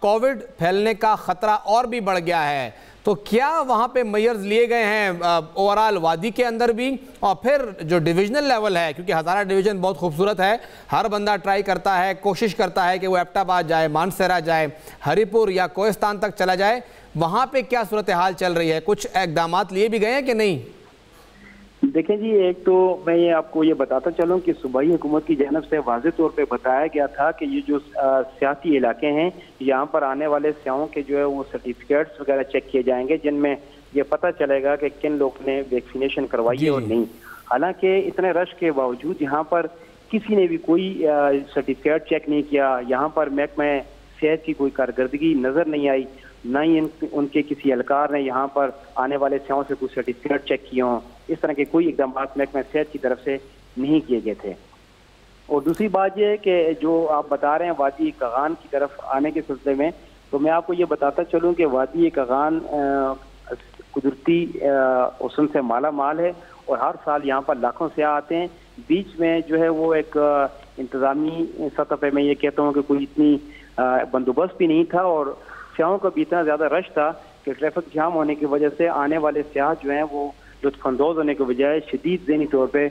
कोविड फैलने का खतरा और भी बढ़ गया है, तो क्या वहाँ पे मेजर्स लिए गए हैं ओवरऑल वादी के अंदर भी, और फिर जो डिविजनल लेवल है, क्योंकि हज़ारा डिवीज़न बहुत खूबसूरत है, हर बंदा ट्राई करता है, कोशिश करता है कि वो एबटाबाद जाए, मानसरा जाए, हरीपुर या कोहिस्तान तक चला जाए, वहाँ पे क्या सूरत हाल चल रही है? कुछ इक़दाम लिए भी गए हैं कि नहीं? देखें जी, एक तो मैं ये आपको ये बताता चलूँ कि सूबाई हुकूमत की जानब से वाज़ेह तौर पे बताया गया था कि ये जो सियासी इलाके हैं यहाँ पर आने वाले सियाहों के जो है वो सर्टिफिकेट्स वगैरह चेक किए जाएंगे, जिनमें ये पता चलेगा कि किन लोगों ने वैक्सीनेशन करवाई है और नहीं। हालांकि इतने रश के बावजूद यहाँ पर किसी ने भी कोई सर्टिफिकेट चेक नहीं किया, यहाँ पर महकमा सेहत की कोई कारकर्दगी नज़र नहीं आई, ना ही उनके किसी एहलकार ने यहाँ पर आने वाले सियाहों से कोई सर्टिफिकेट चेक किए हों। इस तरह के कोई इकदाम महकमा सेहत की तरफ से नहीं किए गए थे। और दूसरी बात यह है कि जो आप बता रहे हैं वादी कगान की तरफ आने के सिलसिले में, तो मैं आपको ये बताता चलूँ कि वादी कगान कुदरती हुस्न से माला माल है और हर साल यहाँ पर लाखों सियाह आते हैं। बीच में जो है वो एक इंतज़ामी सतह पर मैं ये कहता हूँ कि कोई इतनी बंदोबस्त भी नहीं था और सियाहों का भी इतना ज़्यादा रश था कि ट्रैफिक जाम होने की वजह से आने वाले सियाह जो हैं वो लुत्फ़अंदोज़ होने के बजाय शदीद ज़हनी तौर पे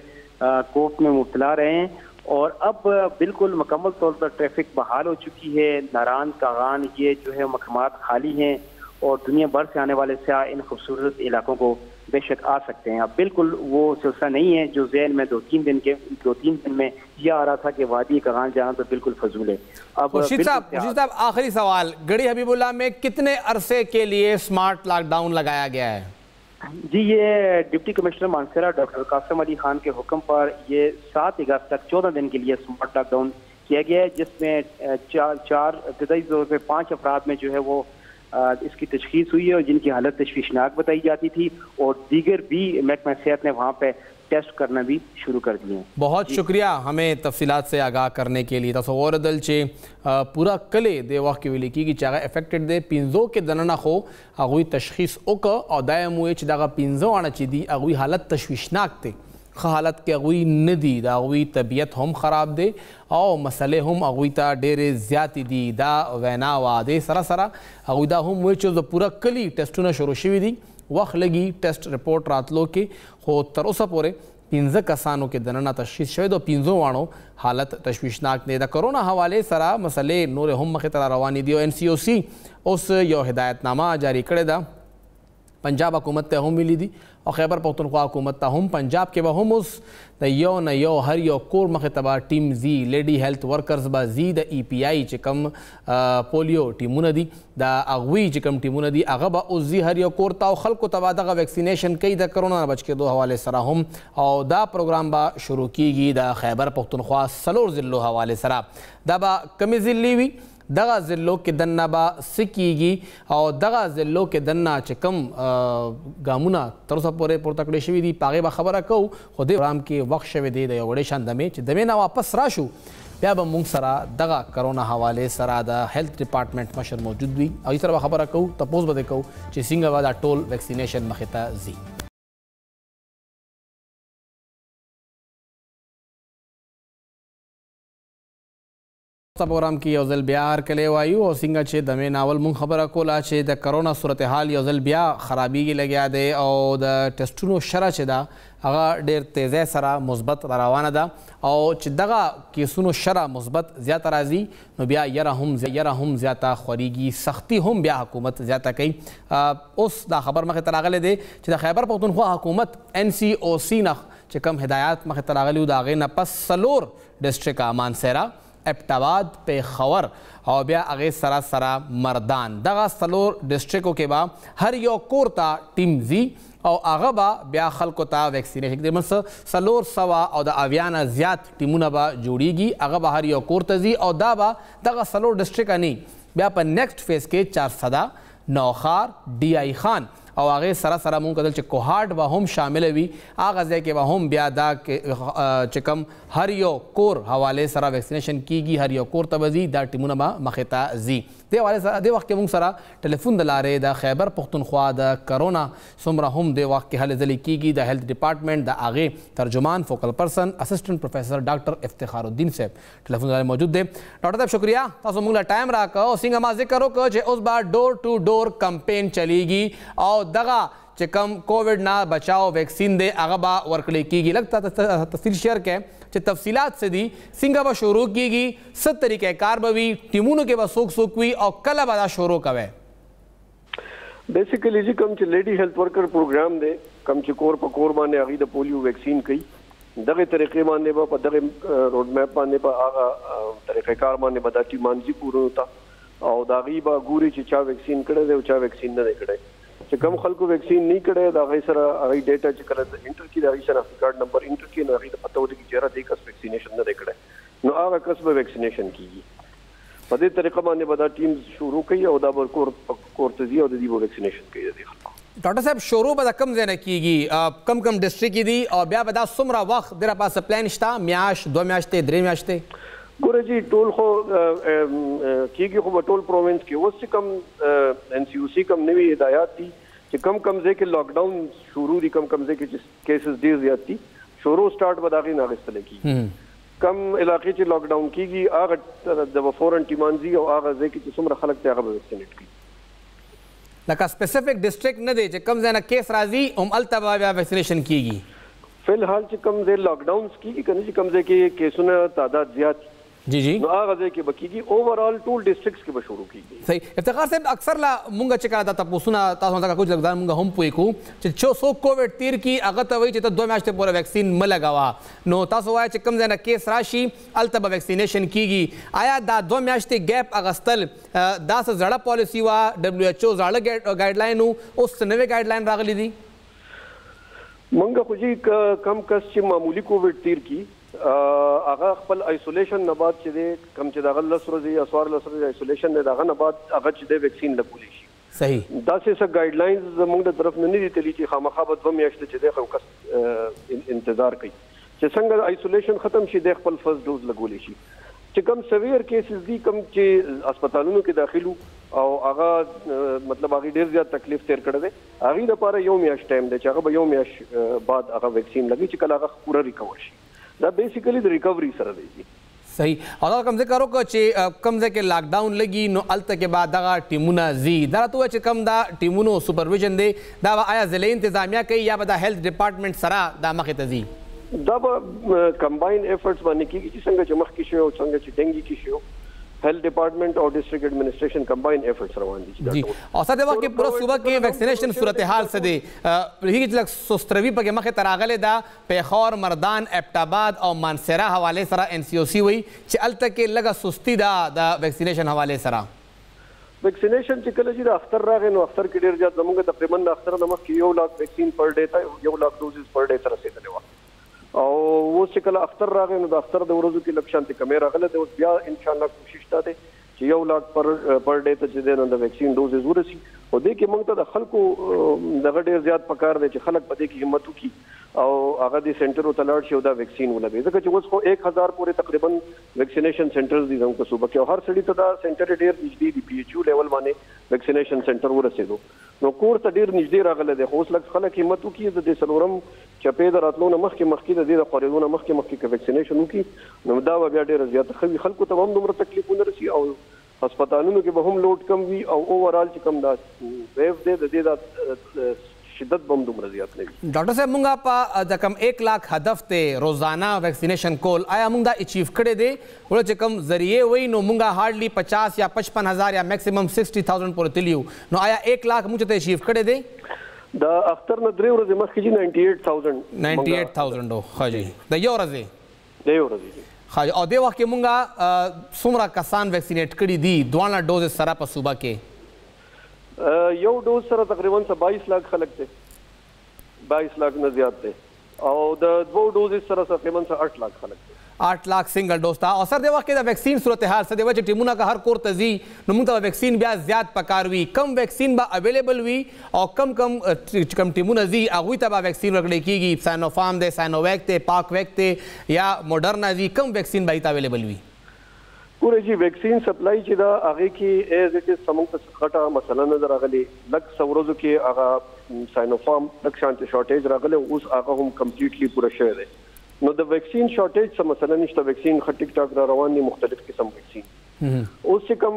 कोफ में मुब्तला रहे हैं। और अब बिल्कुल मुकम्मल तौर पर ट्रैफिक बहाल हो चुकी है। नारान, कागान ये जो है मकामात खाली हैं और दुनिया भर से आने वाले सियाह इन खूबसूरत इलाकों को बेशक आ सकते हैं। अब बिल्कुल वो सिलसिला नहीं है जो ज़हन में 2-3 दिन में ये आ रहा था कि वादी कगान जाना तो बिल्कुल फजूल है। अब खुर्शीद साहब, आखिरी सवाल, गढ़ी हबीबुल्लाह में कितने अरसे के लिए स्मार्ट लॉकडाउन लगाया गया है? जी, ये डिप्टी कमिश्नर मानसरा डॉक्टर कासिम अली खान के हुक्म पर ये 7 अगस्त तक 14 दिन के लिए स्मार्ट लॉकडाउन किया गया है, जिसमें चार इब्तदाई तौर पर 5 अफराद में जो है वो इसकी तशखीस हुई है और जिनकी हालत तशवीशनाक बताई जाती थी और दीगर भी महकमा सेहत ने वहाँ पे टेस्ट करना भी शुरू कर दिए हैं। बहुत शुक्रिया हमें तफसीलात से आगाह करने के लिए। तस्वर दल चे पूरा कले दे वक्त की की चागा अफेक्टेड दे पिंजो के दनना खो अगुई तशखीस उक और दायमुए चिदागा पिंजो आना चिदी अगुई हालत तशवीशनाक थे हालत के अगुई नदी दा अगुई तबीयत हम ख़राब दे और मसले हम अगुई ता डेरे ज़्यादा दी दा वैना वादे सरा अगुई दा हम वो चीज़ पूरा कली टेस्टों शुरू शुवी दी वक्त लगी टेस्ट रिपोर्ट रातलों के हो तरोसा पोरे 15 कसानों के दनना तशखीस शवे दो 15 वाणों हालत तशवीशनाक ने दा कोरोना हवाले सरा मसले नूर हम मखे तरह रवानी दियो NCOC उस यो हिदायतनामा जारी करे दा पंजाब हुकूमत ते हम मिली दी और खैबर पख्तूनख्वा हुकूमत ता हम पंजाब के वह उस यो न यो हर यो कोर मखतबा टीम जी लेडी हेल्थ वर्कर्स बा जी द EPI चिकम पोलियो टीमून दी दा अगवी चिकम टीमून दी अगबा उस जी हर यो कोर ताव खल को तबा दगा वैक्सीनेशन कई द कोरोना बच के 2 हवाले सरा हम और दा प्रोग्राम बा शुरू की गई दा खैबर पख्तूनख्वा सलोर ज़िल्लो हवाले सरा दबा कमी ज़िल्ली हुई दगा ज़िल्लों के दन्ना बा सिकीगी और दगा ज़िल्लों के दन्ना चिकम गामुना तरसा पोरे पुरतकड़े शवी दी पागे बा खबर कहूँ खुदे राम के वक्त शवे दे दे वड़े शान दमे दमे ना वापस राशु प्या बमुंग सरा दगा कोरोना हवाले सरा दा हेल्थ डिपार्टमेंट मशर मौजूद भी और इस तरह खबर कहूँ तपोज बदे कहूँ सिंगावादा टोल वैक्सीनेशन मखिता जी। پروګرام کې یو ځل بیا هرکلی وایو او څنګه چې د مې ناول مونږ خبره کوله چې د کرونا صورتحال یو ځل بیا خرابېږي لګیا دی او د ټسټونو شرح چې ده هغه ډېر تیزۍ سره مثبت را روانه ده او چې دغه کیسونو شرح مثبت زیاته راځي نو بیا یره هم زیاته خورېږي سختي هم بیا حکومت زیاته کوي اوس دا خبر مخې ته راغلی دی چې د خیبر پښتونخوا حکومت NCOC نه چې کوم هدایات مخې ته راغلي وو د هغې نه پس 4 ډسټرکټه مانسیرا ابتاباد پیښور او بیا هغې سره مردان دغه 4 ډسټرکټو کې به هر یو کور ته ټیم ځي او هغه به بیا خلکو ته ویکسینیشن تقریبا 400 او د 80 نه زیات ټیمونه به جوړیږي هغه به هر یو کور ته ځي او دا به دغه 4 ډسټرکټه نه بیا په نیکسټ فیز کې 400 نوخار DI خان او هغې سره مونږ کتل چې کوهاټ به هم شامله وي هغه ځای کې به هم بیا دا چې کوم هر یو کور حوالې سره ویکسینیشن کیږي هر یو کور ته به ځي دا ټیمونه به مخې ته ځي دې وخت کې مونږ سره ټلیفون د لارې د خیبر پښتونخوا د کرونا څومره هم دې وخت کې هلې ځلې کیږي د هیلث ډپارټمنټ د هغې ترجمان فوکل پرسن اسسټنټ پروفیسر ډاکټر افتخار الدین صاحب ټلیفون لارې موجود دی ډاکټر صاحب شکریہ تاسو مونږ له ټایم راکړه او څنګه ما ذکر وکړ چې اوس به ډور ټو ډور کمپین چلیږي او دغه چې کوم کووډ نه بچاو ویکسین دی هغه به ورکړی کیږي لږ تفصیل شیئر کړئ چې تفصیلات څه دي څنګه به شروع کیږي څه طریقې کار به وي ټیمونو کې به څوک وي او کله به دا شروع کوئ بیسیکلی جی کوم چې لیډي هیلث ورکر پروګرام دی کوم چې کور په کور باندې هغې د پولیو ویکسین کوي دغه طریقې باندې به په دغه روډ میپ باندې به هغه طریقې کار باندې به دا ټیمان ځي کورونو ته او د هغې به ګوري چې چا ویکسین کړی دی او چا ویکسین نه دی کړی چې کوم خلکو ویکسین نه کړی د هغې سره هغې ډیټا چې کله انټر کړي د هغې شناختي کارډ نمبر انټر کړي نو هغې ته پته ولګي چې یاره دې کس ویکسینیشن نه دی کړی نو هغه کس به ویکسینیشن کېږي په دې طریقه باندې به دا ټیم شروع کوي او دا به کور ته ځي او د دې به ویکسینیشن کوي د دې خلکو ډاکټر صاحب شروع به د کوم ځای نه کېږي کم ډسټرکټ دي او بیا به دا څومره وخت د را پاسه پلان شته میاشت 2 میاشتې 3 میاشتې ګوره جی ټول خو کېږي خو به ټول پروونس کې اوس چې کوم NCOC کوم نوي هدایات دي چې کم ځای کې لاک ډاون شروع دي کم ځای کې چې کیسز ډېر زیات دي شروع سټارټ به د هغې نه اخیستلی کېږي کم علاقې چې لاک ډاون کېږي هغه د به فوراً ټیمان ځي او هغه ځای کې چې څومره خلک دی هغه به ویکسینیټ کړي لکه سپیسیفک ډسټرکټ نه دی چې کوم ځای نه کیس راځي همالته به بیا ویکسینیشن کېږي فی الحال چې کوم ځای لاک ډاونز کېږي که نه چې کوم ځای کې کیسونه تعداد زیات جی نو هغه ځای کې به کېږي اوورال ټول ډسټرکټس کې به شروع کېږي صحیح افتخار صاحب اکثر لا مونږ چې کله دا تپوسونه تاسو څنګه کوم ځای مونږ هم پوي کو چې څوک کووډ تیر کی هغه ته وایي چې ته 2 میاشتې پورې ویکسین مه لګوه نو تاسو وایئ چې کوم ځای نه کیس راشي هلته به ویکسینیشن کېږي آیا دا 2 میاشتې ګیپ اغستل دا څه زړه پالیسي وه WHO زاړه ګایډلاین و اوس نوې ګایډلاین راغلی دي مونږ خو جی کم کس چې معمولی کووډ تیر کی هغه خپل آیسولیشن نه بعد چې دی کم چې د هغه 10 ورځې یا 14 ورځې آیسولیشن دی د هغه نه بعد هغه چې دی ویکسین لګولی شي صحیح داسې څه ګایډلاینز زموږ د طرف نه دي تللي چې خامخا به 2 میاشتې چې دی خو کس انتظار کوي چې څنګه آیسولیشن ختم شي دی خپل فرست ډوز لګولی شي چې کم سویر کیسز دي کم چې هسپتالونو کې داخل او هغه مطلب هغې ډېر زیات تکلیف تیر کړی دی هغې لپاره 1 میاشت ټایم دی چې هغه به 1 میاشت بعد هغه ویکسین لګي چې کله هغه پوره ریکور شي دا بیسیکلی د ریکوري سره دی صحیح او دا کوم ذکر وکړو چې کوم ځای کې لاک ډاون لګي نو هلته کې به دغه ټیمونه ځي دا راته ووایه چې کوم دا ټیمونو سپرویژن دی دا به آیا ضلعي انتظامیه کوي یا به د هیلث ډپارټمنټ سره دا مخې ته ځي دا به کمباین ایفرټس باندې کېږي چې څنګه چې مخکې شوی او څنګه چې ډنګي کې شوی هیلث ډپارټمنټ او ډسټرکټ ایڈمنسټریشن کمباین ایفرټس روان دي جی او سره د وخت کې پوره صوبه کې ویکسینیشن صورتحال څه دی هیڅ لږ سستروي پکې مخې ته راغلی دا پیښور مردان ابټاباد او مانسیرا حوالې سره NCOC وایي چې هلته کې لږه سستي ده د ویکسینیشن حوالې سره ویکسینیشن چې کله چې د اختر راغی نو اختر کې ډېر زیات زموږ تقریبا د اختر نه مخکې 1 لاک ویکسین پر ډے ته 1 لاک ډوزز پر ډے ته رسېدلې وه او اوس چې کله اختر راغی نو د اختر د ورځو کې لږ شانتې کمې راغلی دی اوس بیا انشاءالله کوشش دا دی چې 1 لاک پر ډے ته چې دی نو د ویکسین ډوزز ورسي خو دې کې موږ ته د خلکو دغه ډېر زیات پکار دی چې خلک په دې کې همت وکړي او هغه د سنټرو ته لاړ شي او دا ویکسین ولګوي ځکه چې اوس خو 1000 پورې تقریبا ویکسینیشن سنټرز دي زموږ په صوبه کې او هر سړي ته دا سنټر ډېر نږدې دی PHU لیول باندې ویکسینیشن سنټر ورسېدو نو کور ته ډېر نږدې راغلی دی خو اوس لږ خلک همت وکړي د دې څلورم چپې د راتلو نه مخکې د دې د خورېدو نه مخکې که ویکسینیشن وکړي نو دا به بیا ډېره زیاته ښه وي خلکو ته به هم دومره تکلیفونه رسي او هسپتالونو کې به هم لوډ کم وي او اوورال چې کوم دا ویو دی د دې دا شدت بم دومره زیات نه وي ډاکټر صاحب مونږه په د کم 1 लाख هدف ته روزانه ویکسینیشن کول آیا مونږ دا اچیو کړی دی ولې چې کم ذریعے وای نو مونږه هارډلی 50 یا 55,000 یا میکسیمم 60,000 پورې تلیو نو آیا 1 लाख مونږ ته اچیو کړی دی دا اختر نه 3 ورځې مخکې جی 98,000 ها جی د یو ورځې ها او د وخت کې مونږه څومره کسان ویکسینیټ کړي دي دوه ډوز سره په صوبه کې یو ډوز سره تقریبا 22 लाख خلک ته 22 लाख نه زیات ته او د دوه ډوز سره تقریبا 8 लाख خلک ته 8 लाख سنگل ډوز تا او سر د وخت د ویکسین صورتحال سره د وجه ټیمونه کا هر کور تزي نو موږ ته ویکسین بیا زیات پکار وي کم ویکسین با اویلیبل وي او کم ټیمونه زی هغه ته با ویکسین ورکړل کیږي ساینوفارم ده ساینوویک ته پاکویک ته یا موډرنا زی کم ویکسین با اویلیبل وي پوره جی ویکسین سپلای چې دا هغه کې ایز اټ از سمون ته خټه مثلا نظر راغلی لک سورزو کې هغه ساینوفارم لک شانت شارټیج راغلی اوس هغه هم کمپلیټلی پوره شوی دی نو د ویکسین شارټیج څه مثلا نشته ویکسین ټیک ټاک را روان دي مختلف قسم ویکسین اوس چې کوم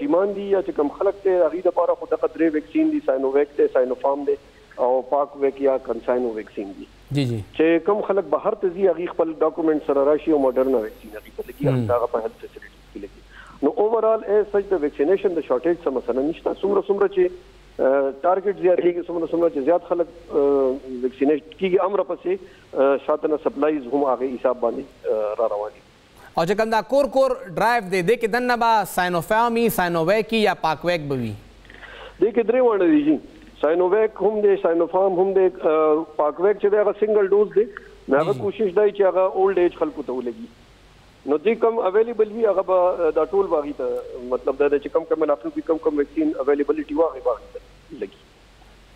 ټیمان دي یا چې کوم خلک ته هغه د لپاره خو د قدرې ویکسین دي ساینوویک ته ساینوفارم دی او پاکویک یا کنساینو ویکسین دي جی جی چې کوم خلک بهر ته ځي هغه خپل ډاکومنټ سره راشي او موډرنا ویکسین هغه په لګي هغه په هیلث فیسیلیټیز کې لګي نو اوورال ایز سچ د ویکسینیشن د شارټیج څه مثلا نشته څومره چې ټارګټ زیاتېږي څومره چې زیات خلک ویکسینیټ کیږي امر پسې شاتنه سپلایز هم هغه حساب باندې را روان دي او چې کوم دا کور ډرایو دی د کې دنه با ساینوفارم ساینوویک یا پاکویک بوي د کې درې وړاندې دي جی ساینوویک هم دی ساینوفارم هم دی پاکویک چې دی هغه سنگل ډوز دی هغه کوشش دی چې هغه اولډ ایج خلکو ته ولګي نو دې کم اویلیبل وي هغه به دا ټول باغی ته مطلب دا چې کم منافع کم ویکسین اویلیبلټي واغې باغی ته لګي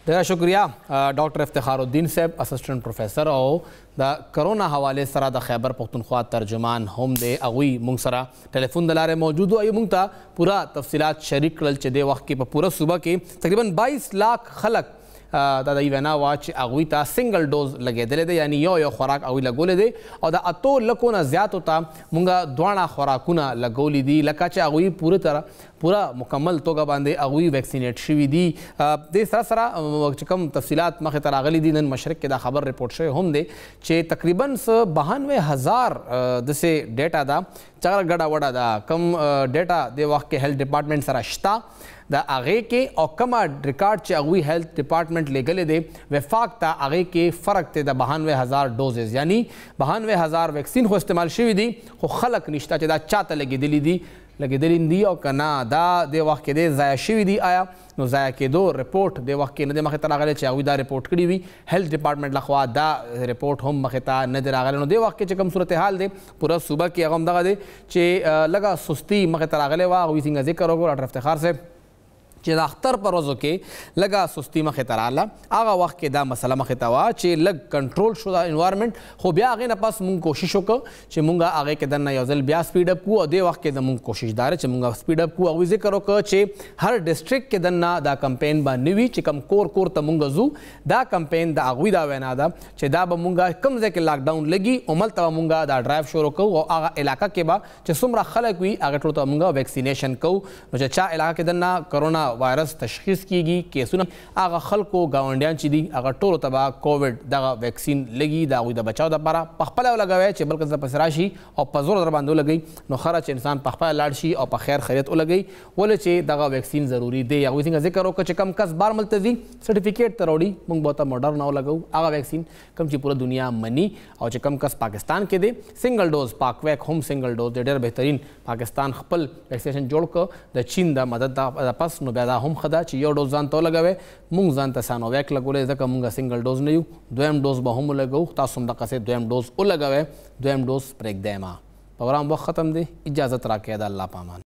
ډیره شکریہ ډاکټر افتخار الدین صاحب اسسټنټ پروفیسر او د کرونا حواله سره د خیبر پختونخوا ترجمان هم دی اغوی مونږ سره ټلیفون د لارې موجود او مونږ ته پورا تفصیلات شریک کړل چې د وخت کې په پوره صوبه کې تقریبا 22 लाख خلک دا د وینا وا چې هغوی ته سنگل ډوز لګېدلی دی یعنی یو خوراک هغوی لګولی دی او د 8 لکو نه زیاتو ته مونږ دواړه خوراکونه لګولی دي لکه چې هغوی پوره مکمل توګه باندې هغوی ویکسینیټ شوي دي دې سره سره چې کوم تفصیلات مخې ته راغلي دي نن مشرق کې دا خبر رپورټ شوی هم دی چې تقریبا 92,000 داسې ډیټا ده چې هغه ګډه وډه ده کم ډیټا د وخت کې هیلث ډپارټمنټ سره شته د هغې کې او کومه ریکارډ چې هغوی هیلث ډپارټمنټ لیږلی دی وفاق ته هغې کې فرق دی د 92,000 ډوزز یعنی 92,000 ویکسین خو استعمال شوي دي خو خلک نشته چې دا چاته لګېدلی دي او که نه دا د وخت کې دی ضایع شوي دي آیا نو ضایع کېدو رپورټ د وخت کې نه دی مخې ته راغلی چې هغوی دا رپورټ کړي وي هیلث ډپارټمنټ لخوا دا رپورټ هم مخې ته نه دی راغلی نو د وخت کې چې کوم صورتحال دی پوره صوبه کې هغه هم دغه دی چې لږه سستي مخې ته راغلی وه هغوی څنګه ذکر وکړو ډاکټر افتخار صاحب چې د اختر په ورځو کې لږه سستي مخې ته راغله هغه وخت کې دا مسله مخې ته وه چې لږ کنټرول شو دا انوایرمنټ خو بیا هغې نه پس مونږ کوشش وکړو چې مونږ هغې کې دننه یو ځل بیا سپیډ اپ کړو او دې وخت کې زمونږ کوشش دا چې مونږ سپیډ اپ کړو هغوی ذکر وکړه چې هر ډسټرکټ کې دننه دا کمپین به نه وي چې کوم کور ته مونږ ځو دا کمپین د هغوی دا وینا ده چې دا به مونږ کوم ځای کې لاکډاون لګي هملته به مونږ دا ډرایو شروع کوو او هغه علاقه کې به چې څومره خلک وي هغه ټولو ته مونږ ویکسینیشن کوو نو چې چا علاقه کې دننه کرونا وایرس تشخیص کیږي کیسونه هغه خلکو ګاونډیان چې دي هغه ټولو ته به کووډ دغه ویکسین لګي د هغوی د بچاو دپاره پخپله ولګوئ چې بل کس دپسې راشي او په زور در باندې ولګوئ نو ښه چې انسان پخپله لاړ شي او په خیر خیریت ولګوئ ولې چې دغه ویکسین ضروري دی هغوی څنګه ذکر وکړه چې کم کس بار ملته ځي سرټیفیکیټ ته راوړي موږ به ورته موډرنا ولګوو هغه ویکسین کم چې پوره دنیا مني او چې کم کس پاکستان کې دی سنگل ډوز پاکویک هم سنگل ډوز دی ډېر بهترین پاکستان خپل ویکسینیشن جوړ کړ د چین د مدد د پس نو بیا دا هم ښه ده چې یو ډوز ځان ته ولګوئ مونږ ځان ته سانوویک لګولی ځکه مونږ سنګل ډوز نه یو دویم ډوز به هم ولګوو تاسو هم دقسې دویم ډوز ولګوئ دویم ډوز پرېږدئ ما پروګرام وخت ختم دی اجازت راکړئ د الله په امان